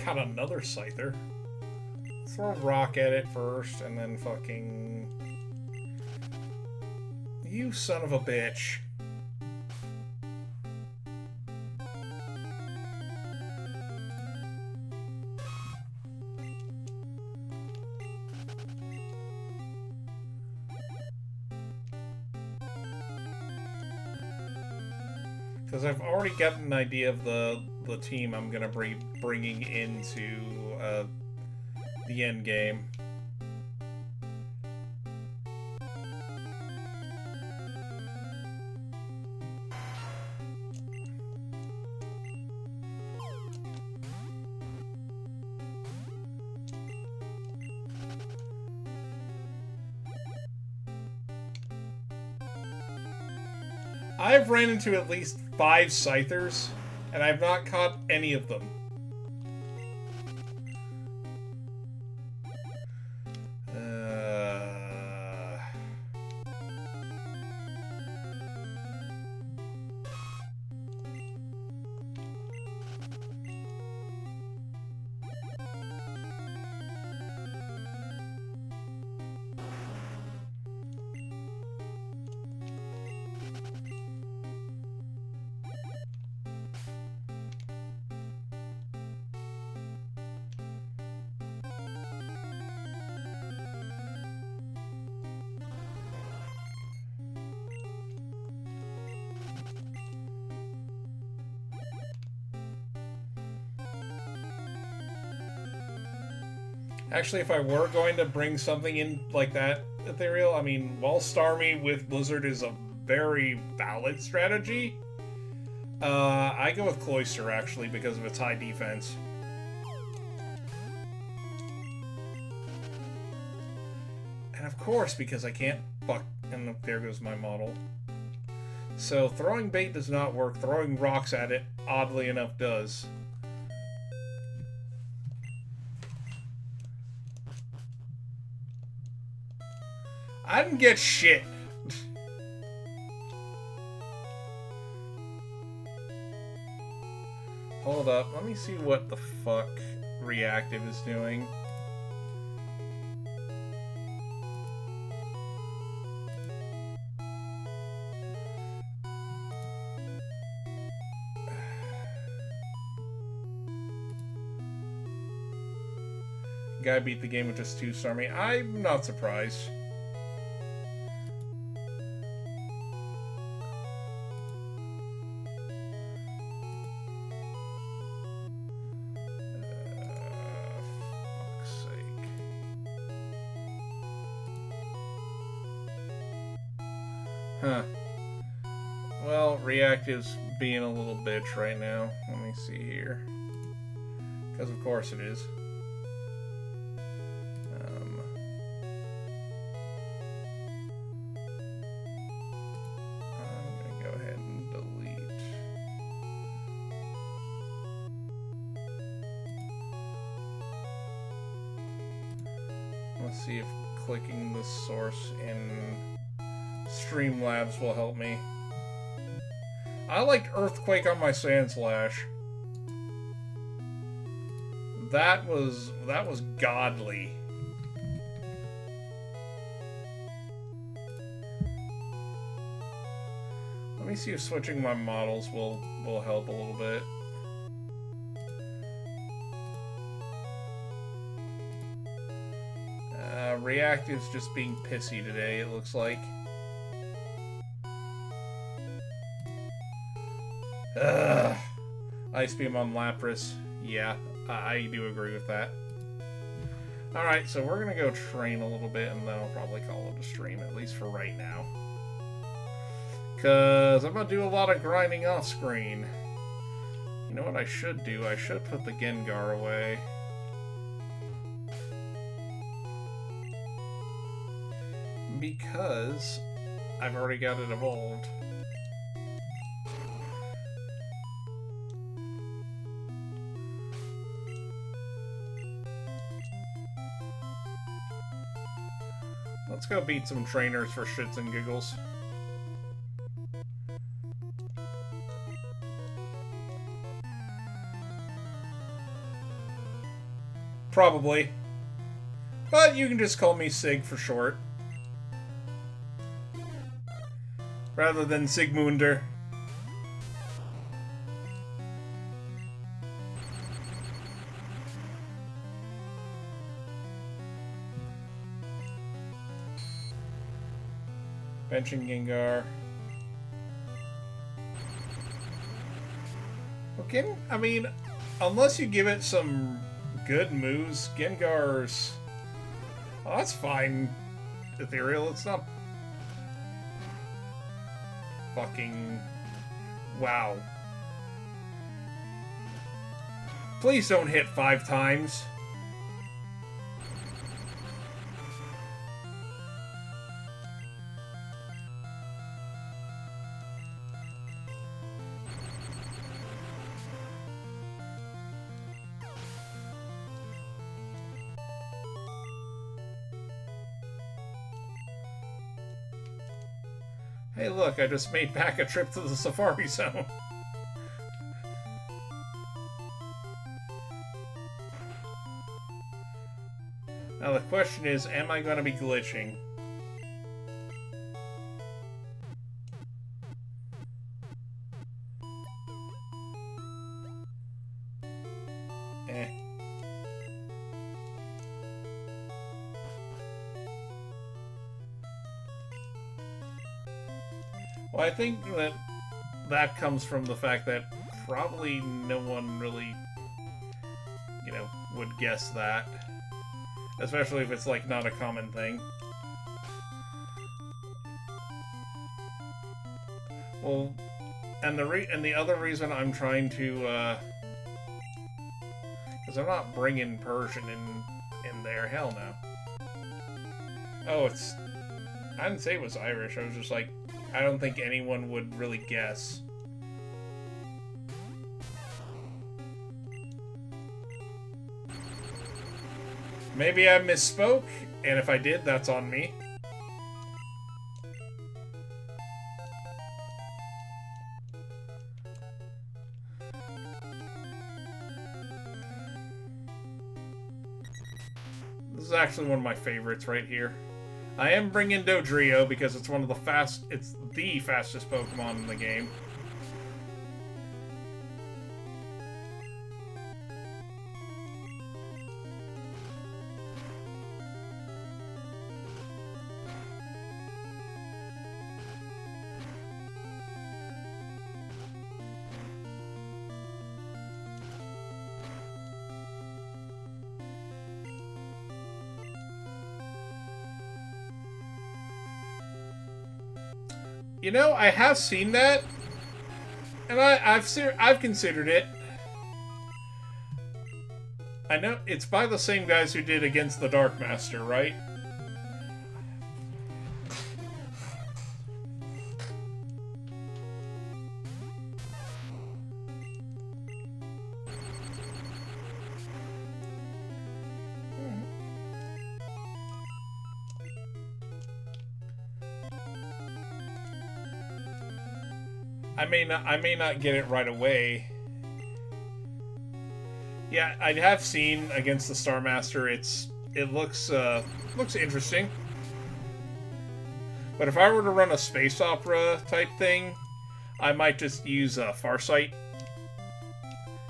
Got another Scyther. Throw a rock at it first, and then fucking... You son of a bitch. Because I've already got an idea of the team I'm going to be bringing into the end game. I've ran into at least 5 Scythers, and I've not caught any of them. Actually, if I were going to bring something in like that, Ethereal, I mean, Wall Starmie with Blizzard is a very valid strategy. I go with Cloyster, actually, because of its high defense. And of course, because I can't fuck... And there goes my model. So, throwing bait does not work. Throwing rocks at it, oddly enough, does. I didn't get shit. Hold up. Let me see what the fuck reactive is doing. Guy beat the game with just 2 Stormy. I'm not surprised. Fuck's sake. Huh. Well, reactive's being a little bitch right now. Let me see here. Because of course it is. Let's see if clicking the source in Streamlabs will help me. I liked Earthquake on my Sandslash. That was godly. Let me see if switching my models will help a little bit. Reactive's just being pissy today, it looks like. Ugh. Ice Beam on Lapras. Yeah, I do agree with that. Alright, so we're gonna go train a little bit, and then I'll probably call it a stream, at least for right now. Because I'm gonna do a lot of grinding off screen. You know what I should do? I should put the Gengar away. Because I've already got it evolved. Let's go beat some trainers for shits and giggles. Probably. But you can just call me Sig for short. Rather than Sigmunder. Benching Gengar. Okay, I mean, unless you give it some good moves, Gengar's... Oh, that's fine, Ethereal. It's not... Fucking... Wow. Please don't hit 5 times. Hey look, I just made back a trip to the Safari Zone. Now the question is, am I going to be glitching? Well, I think that comes from the fact that probably no one really, you know, would guess that. Especially if it's, like, not a common thing. Well, and the other reason I'm trying to, because I'm not bringing Persian in there. Hell no. Oh, it's... I didn't say it was Irish. I was just like, I don't think anyone would really guess. Maybe I misspoke, and if I did, that's on me. is actually one of my favorites right here. I am bringing Dodrio because it's one of the it's the fastest Pokemon in the game. You know, I have seen that, and I've considered it. I know it's by the same guys who did Against the Dark Master, right? I may not get it right away. Yeah, I have seen Against the Star Master. It looks interesting. But if I were to run a space opera type thing, I might just use Farsight,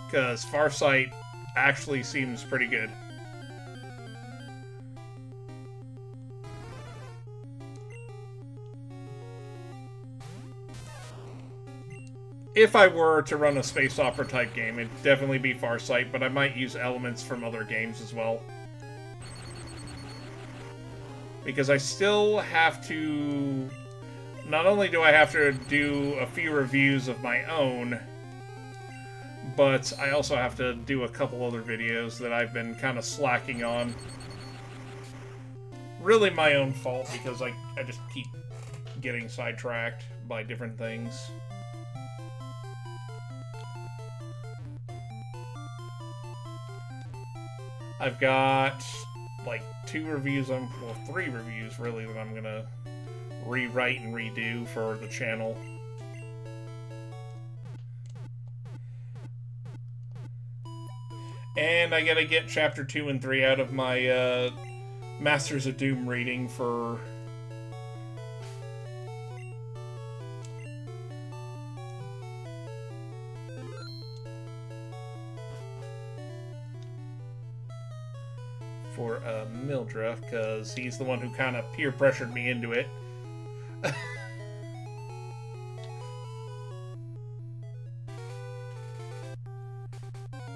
because Farsight actually seems pretty good. If I were to run a space opera type game, it'd definitely be Farsight, but I might use elements from other games as well. Because I still have to... Not only do I have to do a few reviews of my own, but I also have to do a couple other videos that I've been kind of slacking on. Really my own fault, because I just keep getting sidetracked by different things. I've got like 2 reviews, well, 3 reviews really, that I'm gonna rewrite and redo for the channel. And I gotta get Chapter 2 and 3 out of my Masters of Doom reading for... Mildra, because he's the one who kind of peer pressured me into it.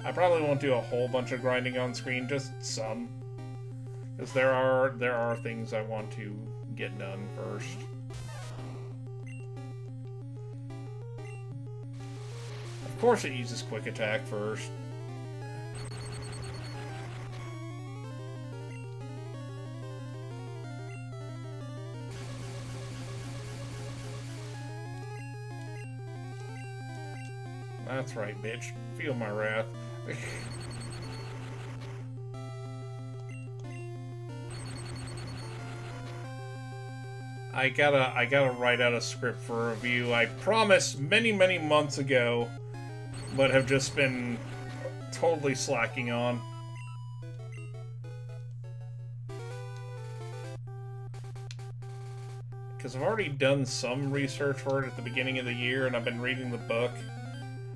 I probably won't do a whole bunch of grinding on screen, just some, because there are things I want to get done first. Of course it uses quick attack first. That's right, bitch. Feel my wrath. I gotta write out a script for review. I promised many months ago, but have just been totally slacking on. Because I've already done some research for it at the beginning of the year, and I've been reading the book.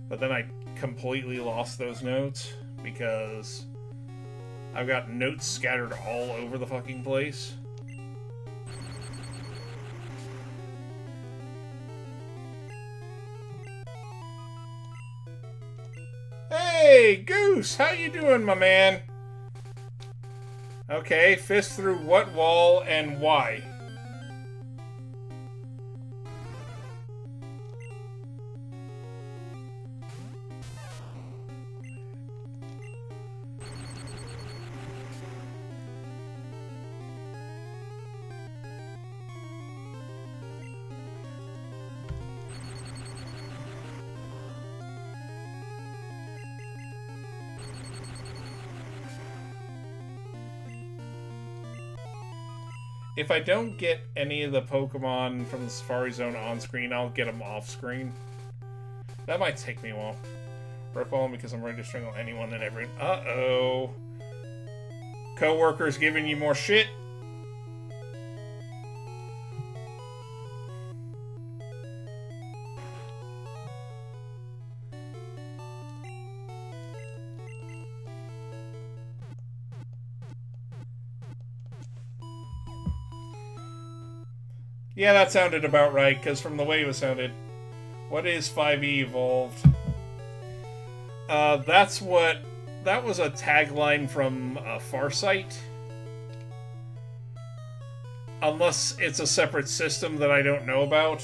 But then I completely lost those notes because I've got notes scattered all over the fucking place. Hey, Goose! How you doing, my man? Okay, fist through what wall and why? If I don't get any of the Pokemon from the Safari Zone on screen, I'll get them off screen. That might take me a while. Rip on because I'm ready to strangle anyone and everyone. Uh-oh. Co-workers giving you more shit. Yeah, that sounded about right, because from the way it sounded. What is 5e evolved? That was a tagline from Farsight. Unless it's a separate system that I don't know about.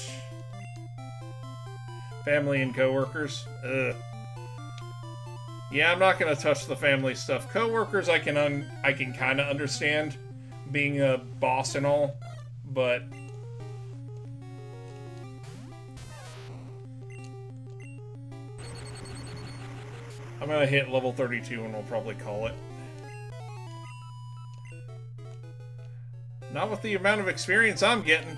Family and coworkers. Ugh. Yeah, I'm not gonna touch the family stuff. Coworkers, I can kind of understand, being a boss and all, but I'm gonna hit level 32 and we'll probably call it. Not with the amount of experience I'm getting.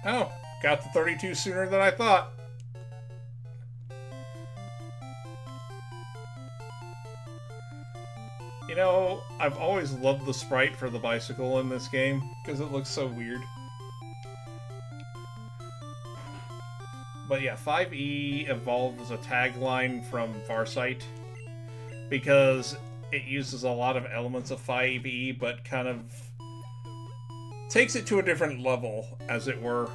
Oh, got the 32 sooner than I thought. You know, I've always loved the sprite for the bicycle in this game, because it looks so weird. But yeah, 5e evolved as a tagline from Farsight, because it uses a lot of elements of 5e, but kind of takes it to a different level, as it were.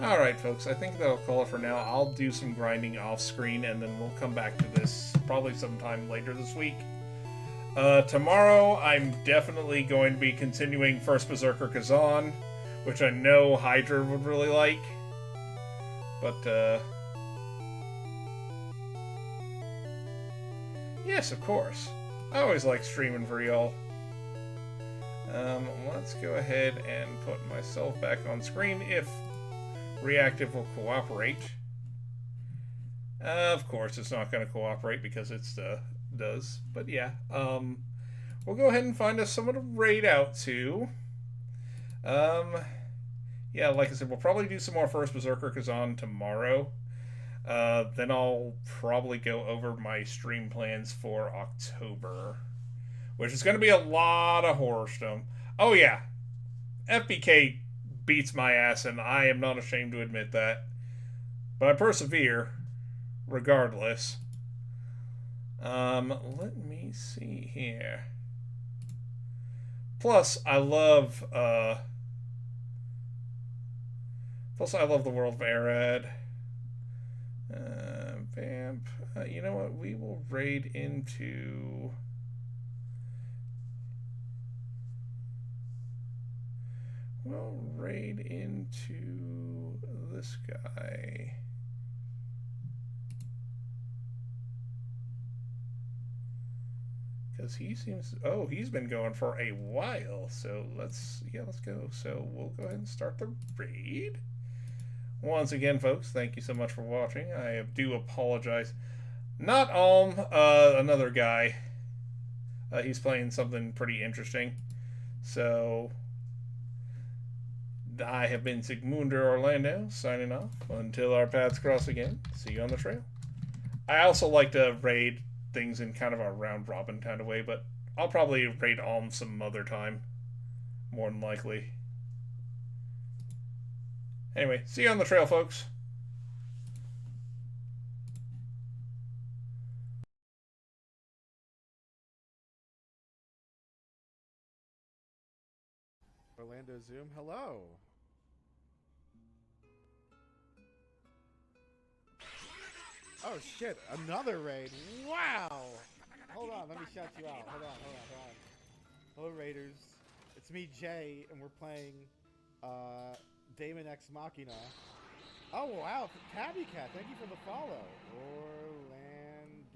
Alright, folks, I think that'll call it for now. I'll do some grinding off-screen, and then we'll come back to this probably sometime later this week. Tomorrow, I'm definitely going to be continuing First Berserker Kazan, which I know Hydra would really like. But, yes, of course. I always like streaming for y'all. Let's go ahead and put myself back on screen if Reactive will cooperate. Of course, it's not going to cooperate because it does. But yeah, we'll go ahead and find us someone to raid out to. Yeah, like I said, we'll probably do some more First Berserker Kazan tomorrow. Then I'll probably go over my stream plans for October, which is going to be a lot of horror stuff. Oh yeah, FBK beats my ass, and I am not ashamed to admit that. But I persevere, regardless. Let me see here. Plus, I love the world of Arad. Vamp. You know what? We will raid into... We'll raid into this guy. Because he seems... Oh, he's been going for a while. So let's go. So we'll go ahead and start the raid. Once again, folks, thank you so much for watching. I do apologize. Not Alm, another guy. He's playing something pretty interesting. So... I have been Sigmunder Orlando, signing off. Until our paths cross again, see you on the trail. I also like to raid things in kind of a round-robin kind of way, but I'll probably raid Alm some other time. More than likely. Anyway, see you on the trail, folks. Orlando Zoom, hello. Oh shit, another raid. Wow. Hold on, let me shout you out. Hold on. Hello Raiders. It's me, Jay, and we're playing Damon X Machina. Oh wow, Tabby Cat, thank you for the follow.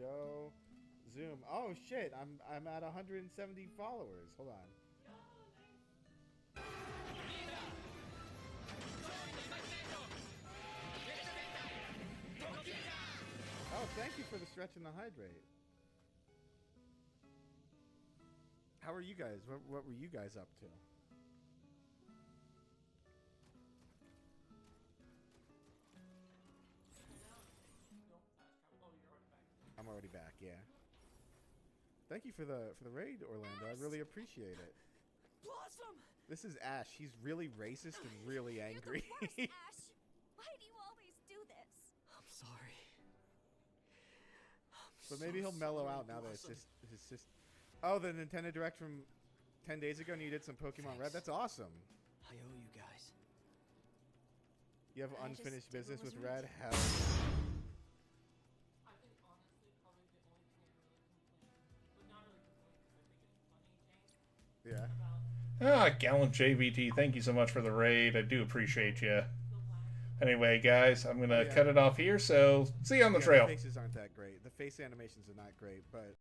Orlando Zoom. Oh shit! I'm at 170 followers. Hold on. Oh, thank you for the stretch and the hydrate. How are you guys? What were you guys up to? I'm already back. Yeah. Thank you for the raid, Orlando. I really appreciate it. Blossom! This is Ash. He's really racist and really angry. You're the worst, Ash. Why do you always do this? I'm sorry. But maybe he'll mellow out now that it's just. Oh, the Nintendo Direct from 10 days ago, and you did some Pokemon Red. That's awesome. I owe you guys. You have unfinished business with Red. Hell. Yeah. Gallant JVT, thank you so much for the raid. I do appreciate you. Anyway, guys, I'm going to cut it off here, so see you on the trail. The faces aren't that great. The face animations are not great, but